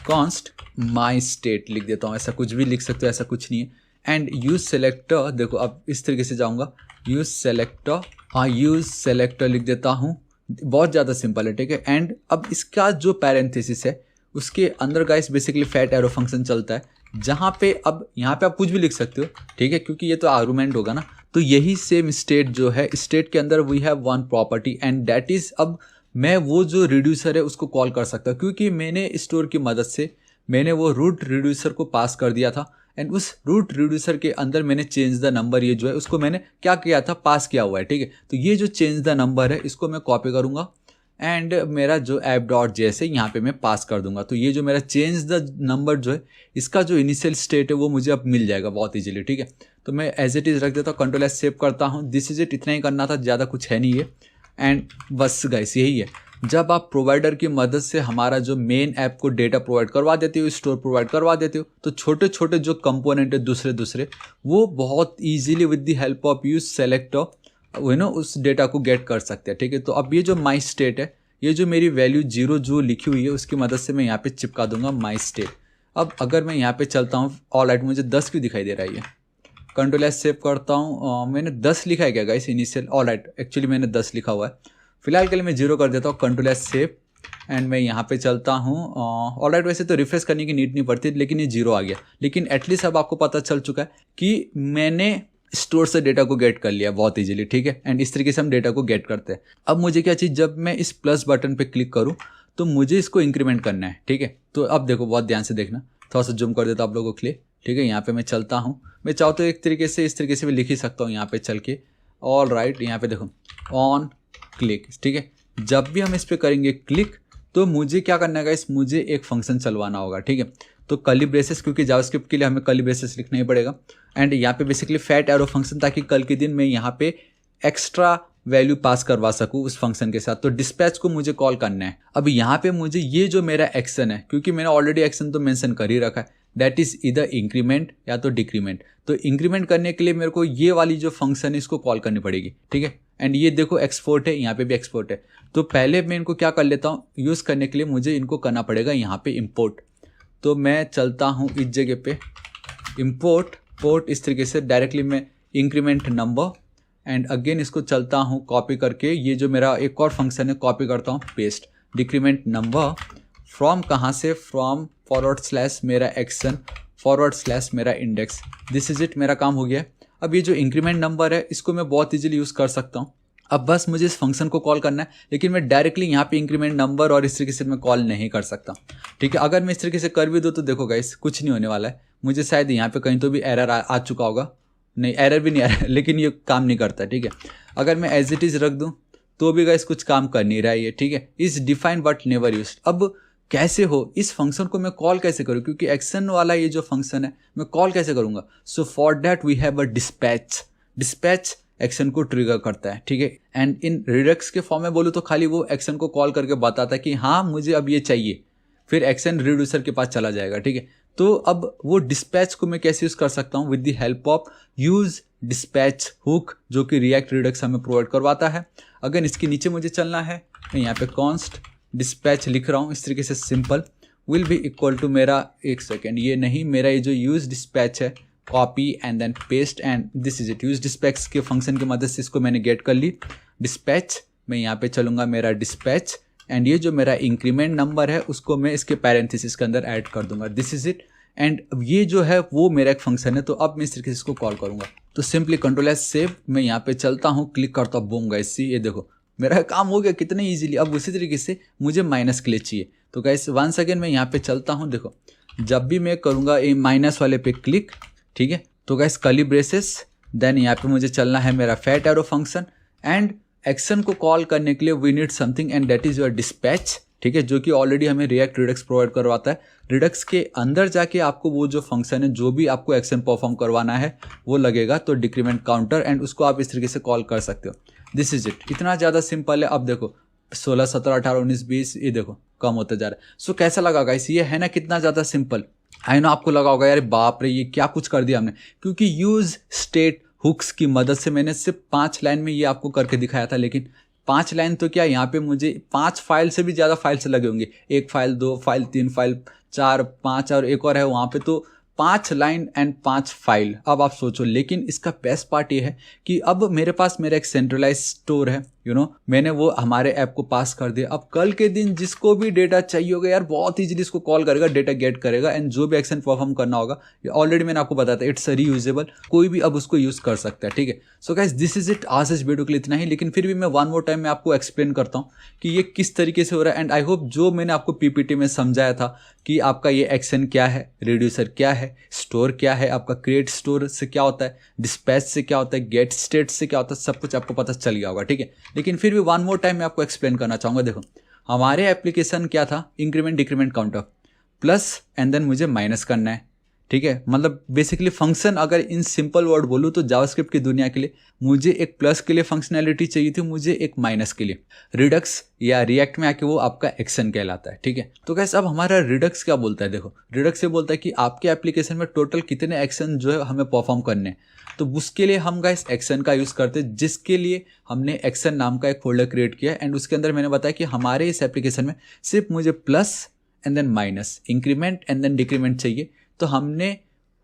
कॉन्स्ट माई स्टेट लिख देता हूँ, ऐसा कुछ भी लिख सकते हो, ऐसा कुछ नहीं है। एंड यूज सेलेक्टर, देखो अब इस तरीके से जाऊँगा, यूज सेलेक्टर, हाँ यूज सेलेक्टर लिख देता हूँ, बहुत ज़्यादा सिंपल है, ठीक है। एंड अब इसका जो पैरेंथेसिस है उसके अंदर guys basically fat arrow function चलता है, जहाँ पे अब यहाँ पे आप कुछ भी लिख सकते हो, ठीक है, क्योंकि ये तो आर्गुमेंट होगा ना। तो यही सेम स्टेट जो है, स्टेट के अंदर we have one property and that is, अब मैं वो जो रिड्यूसर है उसको कॉल कर सकता हूँ, क्योंकि मैंने स्टोर की मदद से मैंने वो रूट रिड्यूसर को पास कर दिया था। एंड उस रूट रिड्यूसर के अंदर मैंने चेंज द नंबर, ये जो है उसको मैंने क्या किया था, पास किया हुआ है, ठीक है। तो ये जो चेंज द नंबर है इसको मैं कॉपी करूँगा एंड मेरा जो ऐप डॉट जेएस है यहाँ पे मैं पास कर दूंगा। तो ये जो मेरा चेंज द नंबर जो है, इसका जो इनिशियल स्टेट है वो मुझे अब मिल जाएगा बहुत इजीली, ठीक है। तो मैं एज इट इज़ रख देता हूँ, कंट्रोल एस सेव करता हूँ, दिस इज इट, इतना ही करना था, ज़्यादा कुछ है नहीं है। एंड बस गाइस यही है, जब आप प्रोवाइडर की मदद से हमारा जो मेन ऐप को डेटा प्रोवाइड करवा देते हो, स्टोर प्रोवाइड करवा देते हो, तो छोटे छोटे जो कंपोनेंट है दूसरे वो बहुत easily with the help of use selector उस डेटा को गेट कर सकते हैं, ठीक है। तो अब ये जो माई स्टेट है, ये जो मेरी वैल्यू 0 जो लिखी हुई है उसकी मदद से मैं यहाँ पे चिपका दूंगा माई स्टेट। अब अगर मैं यहाँ पे चलता हूँ, ऑल राइट, मुझे 10 क्यों दिखाई दे रहा है, ये कंट्रोल एस सेव करता हूँ, मैंने 10 लिखा है क्या guys initial, all right, actually मैंने 10 लिखा हुआ है। फिलहाल के लिए मैं 0 कर देता हूँ, कंट्रोल एस सेव एंड मैं यहाँ पे चलता हूँ, ऑल राइट। वैसे तो रिफ्रेश करने की नीड नहीं पड़ती, लेकिन ये 0 आ गया। लेकिन एटलीस्ट अब आपको पता चल चुका है कि मैंने स्टोर से डेटा को गेट कर लिया बहुत इजीली, ठीक है। एंड इस तरीके से हम डेटा को गेट करते हैं। अब मुझे क्या चाहिए, जब मैं इस प्लस बटन पे क्लिक करूँ तो मुझे इसको इंक्रीमेंट करना है, ठीक है। तो अब देखो, बहुत ध्यान से देखना, थोड़ा सा जूम कर देता आप लोगों के लिए, ठीक है। यहाँ पे मैं चलता हूँ, मैं चाहूँ तो एक तरीके से इस तरीके से भी लिख ही सकता हूँ यहाँ पे चल के, ऑल राइट। यहाँ पे देखो ऑन क्लिक, ठीक है। जब भी हम इस पर करेंगे क्लिक तो मुझे क्या करना है, इस मुझे एक फंक्शन चलवाना होगा, ठीक है। तो कर्ली ब्रेसेस, क्योंकि जावास्क्रिप्ट के लिए हमें कर्ली ब्रेसेस लिखना ही पड़ेगा। एंड यहाँ पे बेसिकली फैट एरो फंक्शन, ताकि कल के दिन मैं यहाँ पे एक्स्ट्रा वैल्यू पास करवा सकूँ उस फंक्शन के साथ। तो डिस्पैच को मुझे कॉल करना है। अब यहाँ पे मुझे ये जो मेरा एक्शन है, क्योंकि मैंने ऑलरेडी एक्शन तो मेंशन कर ही रखा है, दैट इज इधर इंक्रीमेंट या तो डिक्रीमेंट। तो इंक्रीमेंट करने के लिए मेरे को ये वाली जो फंक्शन है इसको कॉल करनी पड़ेगी, ठीक है। एंड ये देखो एक्सपोर्ट है, यहाँ पे भी एक्सपोर्ट है। तो पहले मैं इनको क्या कर लेता हूँ, यूज़ करने के लिए मुझे इनको करना पड़ेगा यहाँ पे इम्पोर्ट। तो मैं चलता हूँ इस जगह पे इम्पोर्ट पोर्ट, इस तरीके से डायरेक्टली मैं इंक्रीमेंट नंबर एंड अगेन इसको चलता हूँ कॉपी करके, ये जो मेरा एक और फंक्शन है कॉपी करता हूँ, पेस्ट डिक्रीमेंट नंबर फ्रॉम, कहाँ से, फ्रॉम फॉरवर्ड स्लैश मेरा एक्शन फॉरवर्ड स्लैश मेरा इंडेक्स, दिस इज इट, मेरा काम हो गया। अब ये जो इंक्रीमेंट नंबर है इसको मैं बहुत इजीली यूज़ कर सकता हूँ। अब बस मुझे इस फंक्शन को कॉल करना है, लेकिन मैं डायरेक्टली यहाँ पे इंक्रीमेंट नंबर और इस तरीके से मैं कॉल नहीं कर सकता, ठीक है। अगर मैं इस तरीके से कर भी दूँ तो देखो गाइस कुछ नहीं होने वाला है। मुझे शायद यहाँ पे कहीं तो भी एरर आ चुका होगा, नहीं एरर भी नहीं आ रहा है, लेकिन ये काम नहीं करता, ठीक है। अगर मैं एज इट इज़ रख दूँ तो भी गाइस कुछ काम कर नहीं रहा है ये, ठीक है। Is defined but never used. अब कैसे हो, इस फंक्शन को मैं कॉल कैसे करूँ, क्योंकि एक्शन वाला ये जो फंक्शन है मैं कॉल कैसे करूँगा। So for that we have a dispatch. Dispatch action को ट्रिगर करता है, ठीक है। एंड इन रिडक्स के फॉर्म में बोलूँ तो खाली वो एक्शन को कॉल करके बताता है कि हाँ मुझे अब ये चाहिए, फिर एक्शन रिड्यूसर के पास चला जाएगा, ठीक है। तो अब वो डिस्पैच को मैं कैसे यूज़ कर सकता हूँ, with the help of use dispatch hook, जो कि रिएक्ट रिडक्स हमें प्रोवाइड करवाता है। अगर इसके नीचे मुझे चलना है, मैं यहाँ पे कॉन्स्ट डिस्पैच लिख रहा हूँ, इस तरीके से simple will be equal to मेरा, एक सेकेंड, ये नहीं, मेरा ये जो यूज डिस्पैच है, copy and then paste and this is it. Use dispatch के फंक्शन की मदद से इसको मैंने गेट कर ली। डिस्पैच, मैं यहाँ पे चलूँगा मेरा डिस्पैच एंड ये जो मेरा इंक्रीमेंट नंबर है उसको मैं इसके पैरेंथेसिस के अंदर ऐड कर दूंगा, दिस इज इट। एंड ये जो है वो मेरा एक फंक्शन है, तो अब मैं इस तरीके से इसको कॉल करूँगा। तो सिंपली कंट्रोल एस सेव, मैं यहाँ पे चलता हूँ, क्लिक करता हूँ, बूम गाइस, ये देखो मेरा काम हो गया कितने इजीली। अब उसी तरीके से मुझे माइनस के लिए चाहिए, तो गाइस वंस अगेन मैं यहाँ पे चलता हूँ, देखो जब भी मैं करूँगा ये माइनस वाले पे क्लिक, ठीक है। तो गाइस कर्ली ब्रेसेस, देन यहाँ पे मुझे चलना है मेरा fat arrow function and action को कॉल करने के लिए we need something and that is your dispatch, ठीक है, जो कि ऑलरेडी हमें रिएक्ट रिडक्स प्रोवाइड करवाता है। रिडक्स के अंदर जाके आपको वो जो फंक्शन है, जो भी आपको एक्शन परफॉर्म करवाना है वो लगेगा, तो डिक्रीमेंट काउंटर, एंड उसको आप इस तरीके से कॉल कर सकते हो, दिस इज इट। इतना ज़्यादा सिंपल है। अब देखो 16, 17, 18, 19, 20, ये देखो कम होता जा रहा है। सो कैसा लगा गाइस, ये है ना कितना ज़्यादा सिंपल। आई नो आपको लगा होगा यार बाप रे ये क्या कुछ कर दिया हमने, क्योंकि यूज स्टेट हुक्स की मदद से मैंने सिर्फ 5 लाइन में ये आपको करके दिखाया था, लेकिन 5 लाइन तो क्या, यहाँ पे मुझे 5 फाइल से भी ज़्यादा फाइल्स लगे होंगे, 1 फाइल 2 फाइल 3 फाइल 4 5 और एक और है वहाँ पे, तो 5 लाइन एंड 5 फाइल। अब आप सोचो, लेकिन इसका बेस्ट पार्ट ये है कि अब मेरे पास मेरा एक सेंट्रलाइज स्टोर है, मैंने वो हमारे ऐप को पास कर दिया। अब कल के दिन जिसको भी डेटा चाहिए होगा यार, बहुत ईजिली इसको कॉल करेगा, डेटा गेट करेगा एंड जो भी एक्शन परफॉर्म करना होगा, ऑलरेडी मैंने आपको बताया था, इट्स रीयूजेबल, कोई भी अब उसको यूज़ कर सकता है। ठीक है, so guys this is it, आज इस वीडियो के लिए इतना ही। लेकिन फिर भी मैं वन मोर टाइम में आपको एक्सप्लेन करता हूँ कि ये किस तरीके से हो रहा है। एंड आई होप जो मैंने आपको पीपीटी में समझाया था कि आपका ये एक्शन क्या है, रिड्यूसर क्या है, स्टोर क्या है, आपका क्रिएट स्टोर से क्या होता है, डिस्पैच से क्या होता है, गेट स्टेट से क्या होता है, सब कुछ आपको पता चल गया होगा। ठीक है, लेकिन फिर भी वन मोर टाइम मैं आपको एक्सप्लेन करना चाहूँगा। देखो, हमारे एप्लीकेशन क्या था, increment decrement counter, plus and then मुझे माइनस करना है। ठीक है, मतलब बेसिकली फंक्शन अगर इन सिंपल वर्ड बोलूँ तो जावास्क्रिप्ट की दुनिया के लिए मुझे एक प्लस के लिए फंक्शनैलिटी चाहिए थी, मुझे एक माइनस के लिए। रिडक्स या रिएक्ट में आके वो आपका एक्शन कहलाता है। ठीक है, तो गाइस अब हमारा रिडक्स क्या बोलता है, देखो रिडक्स ये बोलता है कि आपके एप्लीकेशन में टोटल कितने एक्शन जो है हमें परफॉर्म करने हैं। तो उसके लिए हम गाइस एक्शन का यूज़ करते हैं, जिसके लिए हमने एक्शन नाम का एक फोल्डर क्रिएट किया एंड उसके अंदर मैंने बताया कि हमारे इस एप्लीकेशन में सिर्फ मुझे plus and then minus, increment and then decrement चाहिए। तो हमने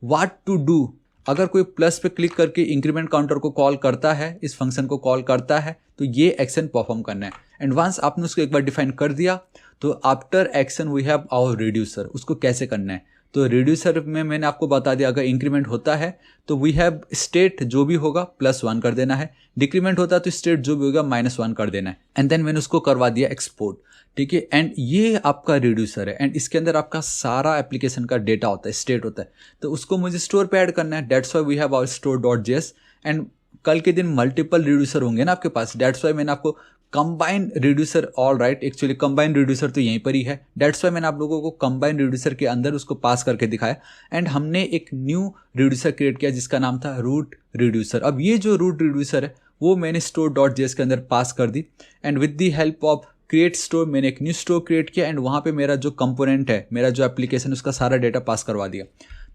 व्हाट टू डू, अगर कोई प्लस पे क्लिक करके इंक्रीमेंट काउंटर को कॉल करता है, इस फंक्शन को कॉल करता है, तो ये एक्शन परफॉर्म करना है। एंड वंस आपने उसको एक बार डिफाइन कर दिया, तो after action we have our reducer, उसको कैसे करना है। तो रिड्यूसर में मैंने आपको बता दिया, अगर इंक्रीमेंट होता है तो वी हैव स्टेट जो भी होगा +1 कर देना है, डिक्रीमेंट होता है तो स्टेट जो भी होगा -1 कर देना है। एंड देन मैंने उसको करवा दिया एक्सपोर्ट। ठीक है, एंड ये आपका रिड्यूसर है एंड इसके अंदर आपका सारा एप्लीकेशन का डेटा होता है, स्टेट होता है, तो उसको मुझे स्टोर पे ऐड करना है। That's why we have our store.js। And कल के दिन मल्टीपल रिड्यूसर होंगे ना आपके पास, दैट्स व्हाई मैंने आपको combine reducer, all right, actually combine reducer तो यहीं पर ही है, दैट्स व्हाई मैंने आप लोगों को कंबाइन रिड्यूसर के अंदर उसको पास करके दिखाया। एंड हमने एक न्यू रिड्यूसर क्रिएट किया जिसका नाम था रूट रिड्यूसर। अब ये जो रूट रिड्यूसर है वो मैंने store.js के अंदर पास कर दी and with the help of create store मैंने एक न्यू स्टोर क्रिएट किया एंड वहाँ पे मेरा जो कंपोनेंट है, मेरा जो एप्लीकेशन, उसका सारा डेटा पास करवा दिया।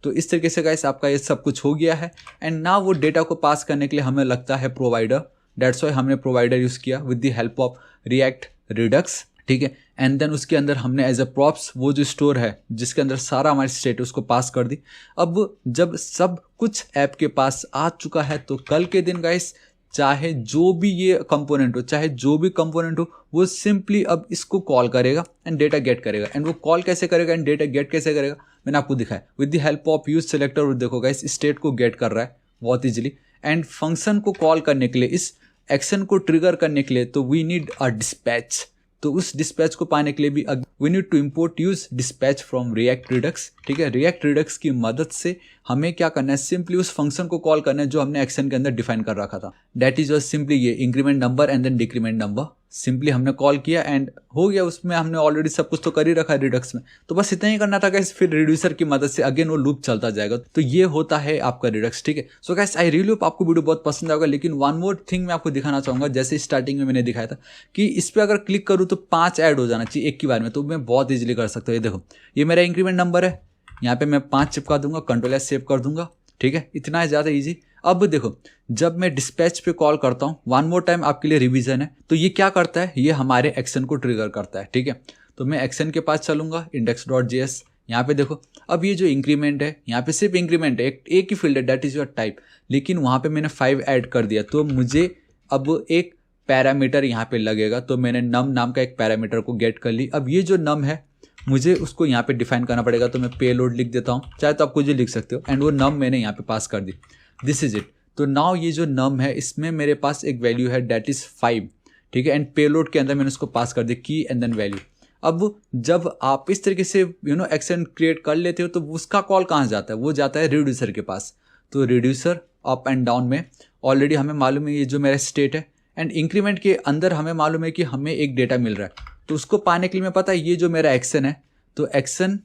तो इस तरीके से गाइस आपका ये सब कुछ हो गया है। एंड ना वो डेटा को पास करने के लिए हमें लगता है प्रोवाइडर, दैट्स व्हाई हमने प्रोवाइडर यूज़ किया with the help of react Redux. ठीक है, एंड देन उसके अंदर हमने एज अ प्रॉप्स वो जो स्टोर है जिसके अंदर सारा हमारी स्टेट है उसको पास कर दी। अब जब सब कुछ ऐप के पास आ चुका है तो कल के दिन गाइस चाहे जो भी ये कंपोनेंट हो, चाहे जो भी कंपोनेंट हो, वो सिंपली अब इसको कॉल करेगा एंड डेटा गेट करेगा। एंड वो कॉल कैसे करेगा एंड डेटा गेट कैसे करेगा मैंने आपको दिखाया with the help of use selector. और देखो गाइस स्टेट को गेट कर रहा है बहुत इजीली। एंड फंक्शन को कॉल करने के लिए, इस एक्शन को ट्रिगर करने के लिए, तो वी नीड अ डिस्पैच। तो उस डिस्पैच को पाने के लिए भी we need to import use dispatch from React Redux. ठीक है, रिएक्ट रिडक्स की मदद से हमें क्या करना है, सिंपली उस फंक्शन को कॉल करना है जो हमने एक्शन के अंदर डिफाइन कर रखा था। दैट इज वॉज सिंपली ये increment number and then decrement number, simply हमने कॉल किया एंड हो गया। उसमें हमने ऑलरेडी सब कुछ तो कर ही रखा है रिडक्स में, तो बस इतना ही करना था गाइस। फिर रिड्यूसर की मदद से अगेन वो लूप चलता जाएगा। तो ये होता है आपका रिडक्स। ठीक है, so guys I really hope आपको वीडियो बहुत पसंद आएगा। लेकिन वन मोर थिंग मैं आपको दिखाना चाहूँगा, जैसे स्टार्टिंग में मैंने दिखाया था कि इस पर अगर क्लिक करूँ तो 5 ऐड हो जाना चाहिए एक की बार में, तो मैं बहुत ईजिली कर सकता हूँ। ये देखो, ये मेरा इंक्रीमेंट नंबर है, यहाँ पे मैं 5 चिपका दूंगा, Ctrl+S सेव कर दूंगा। ठीक है, इतना है, ज़्यादा ईजी। अब देखो, जब मैं डिस्पैच पे कॉल करता हूँ, वन मोर टाइम आपके लिए रिवीजन है, तो ये क्या करता है, ये हमारे एक्शन को ट्रिगर करता है। ठीक है, तो मैं एक्शन के पास चलूंगा, index.js, यहाँ पे देखो, अब ये जो इंक्रीमेंट है, यहाँ पे सिर्फ इंक्रीमेंट है, एक ही फील्ड है, दैट इज योर टाइप, लेकिन वहाँ पे मैंने 5 ऐड कर दिया, तो मुझे अब एक पैरामीटर यहाँ पे लगेगा। तो मैंने नम नाम का एक पैरामीटर को गेट कर ली। अब ये जो नम है मुझे उसको यहाँ पे डिफाइन करना पड़ेगा, तो मैं पेलोड लिख देता हूँ, चाहे तो आप कुछ भी लिख सकते हो। एंड वो नम मैंने यहाँ पे पास कर दी, दिस इज इट। तो नाउ ये जो नम है इसमें मेरे पास एक वैल्यू है दैट इज 5। ठीक है, एंड पेलोड के अंदर मैंने उसको पास कर दी की एंड देन वैल्यू। अब जब आप इस तरीके से एक्शन क्रिएट कर लेते हो तो उसका कॉल कहाँ जाता है, वो जाता है रिड्यूसर के पास। तो रिड्यूसर अप एंड डाउन में ऑलरेडी हमें मालूम है ये जो मेरा स्टेट है, एंड इंक्रीमेंट के अंदर हमें मालूम है कि हमें एक डेटा मिल रहा है। तो उसको पाने के लिए मैं पता है ये जो मेरा एक्शन है, तो एक्शन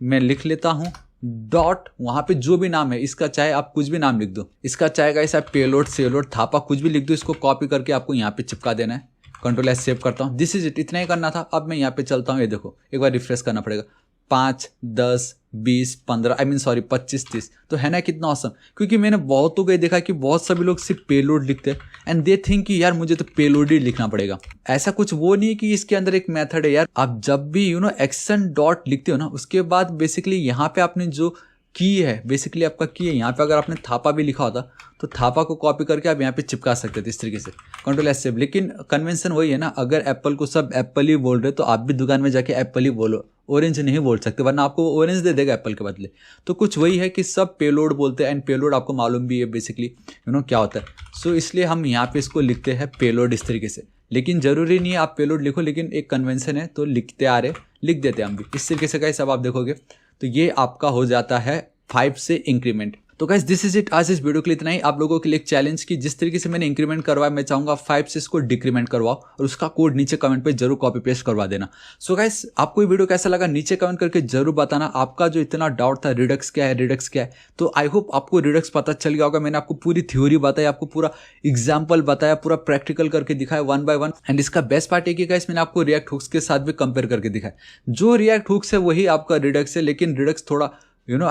मैं लिख लेता हूँ डॉट, वहाँ पे जो भी नाम है इसका, चाहे आप कुछ भी नाम लिख दो, इसका चाहे गाइस आप पेलोड सेलोड थापा कुछ भी लिख दो, इसको कॉपी करके आपको यहाँ पे चिपका देना है। Ctrl+S सेव करता हूँ, दिस इज इट, इतना ही करना था। अब मैं यहाँ पे चलता हूँ, ये देखो एक बार रिफ्रेश करना पड़ेगा, 5, 10, 20, 15 25, 30 तो है ना कितना औसम। क्योंकि मैंने बहुतों को देखा कि बहुत सभी लोग सिर्फ पेलोड लिखते हैं एंड दे थिंक कि यार मुझे तो पेलोड ही लिखना पड़ेगा। ऐसा कुछ वो नहीं है कि इसके अंदर एक मेथड है यार। आप जब भी एक्शन डॉट लिखते हो ना, उसके बाद बेसिकली यहाँ पे आपने जो की है, बेसिकली आपका की है, यहाँ पे अगर आपने थापा भी लिखा होता तो थापा को कॉपी करके आप यहाँ पे चिपका सकते थे इस तरीके से, कंट्रोल एस सेव। लेकिन कन्वेंशन वही है ना, अगर एप्पल को सब एप्पल ही बोल रहे तो आप भी दुकान में जाके एप्पल ही बोलो, ऑरेंज नहीं बोल सकते, वरना आपको ऑरेंज दे देगा एप्पल के बदले। तो कुछ वही है कि सब पेलोड बोलते हैं एंड पेलोड आपको मालूम भी है बेसिकली क्या होता है। सो इसलिए हम यहाँ पे इसको लिखते हैं पेलोड इस तरीके से। लेकिन जरूरी नहीं है आप पेलोड लिखो, लेकिन एक कन्वेंशन है तो लिखते आ रहे, लिख देते हैं हम भी इस तरीके से। गाइस अब आप देखोगे तो ये आपका हो जाता है 5 से इंक्रीमेंट। तो गाइस दिस इज इट, आज इस वीडियो के लिए इतना ही। आप लोगों के लिए एक चैलेंज की, जिस तरीके से मैंने इंक्रीमेंट करवाया मैं चाहूंगा 5 से इसको डिक्रीमेंट करवाओ और उसका कोड नीचे कमेंट पे जरूर कॉपी पेस्ट करवा देना। सो गाइस आपको ये वीडियो कैसा लगा नीचे कमेंट करके जरूर बताना। आपका जो इतना डाउट था रिडक्स क्या है, तो आई होप आपको रिडक्स पता चल गया होगा। मैंने आपको पूरी थ्योरी बताई, आपको पूरा एग्जाम्पल बताया, पूरा प्रैक्टिकल करके दिखाया 1 by 1। एंड इसका बेस्ट पार्ट है कि गाइस मैंने आपको रिएक्ट हुक्स के साथ भी कंपेयर करके दिखाया। जो रिएक्ट हुक्स है वही आपका रिडक्स है, लेकिन रिडक्स थोड़ा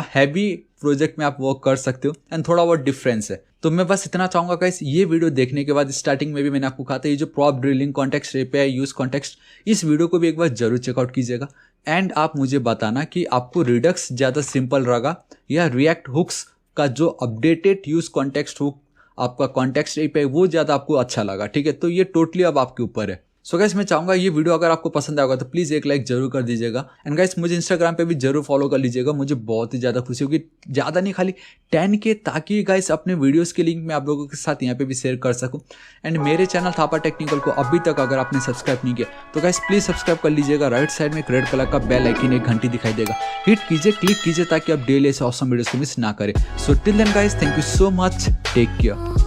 हैवी प्रोजेक्ट में आप वर्क कर सकते हो एंड थोड़ा बहुत डिफरेंस है। तो मैं बस इतना चाहूंगा गाइस, ये वीडियो देखने के बाद स्टार्टिंग में भी मैंने आपको कहा था ये जो prop drilling context API use context, इस वीडियो को भी एक बार जरूर चेकआउट कीजिएगा। एंड आप मुझे बताना कि आपको रिडक्स ज़्यादा सिंपल लगा या रिएक्ट हुक्स का जो अपडेटेड यूज कॉन्टेक्स्ट हुक आपका कॉन्टेक्स्ट एपीआई वो ज़्यादा आपको अच्छा लगा। ठीक है, तो ये टोटली अब आपके ऊपर है। सो गाइस मैं चाहूंगा ये वीडियो अगर आपको पसंद आएगा तो प्लीज़ एक लाइक जरूर कर दीजिएगा। एंड गाइस मुझे इंस्टाग्राम पे भी जरूर फॉलो कर लीजिएगा, मुझे बहुत ही ज़्यादा खुशी होगी, ज़्यादा नहीं खाली 10K, ताकि गाइस अपने वीडियोस के लिंक मैं आप लोगों के साथ यहाँ पे भी शेयर कर सकूँ। एंड मेरे चैनल थापा टेक्निकल को अभी तक अगर आपने सब्सक्राइब नहीं किया तो गाइस प्लीज़ सब्सक्राइब कर लीजिएगा। राइट साइड में एक रेड कलर का बेल आइकन, एक घंटी दिखाई देगा, हिट कीजिए, क्लिक कीजिए ताकि आप डेली ऐसे ऑसम वीडियोस को मिस ना करें। So till then guys, thank you so much, take care.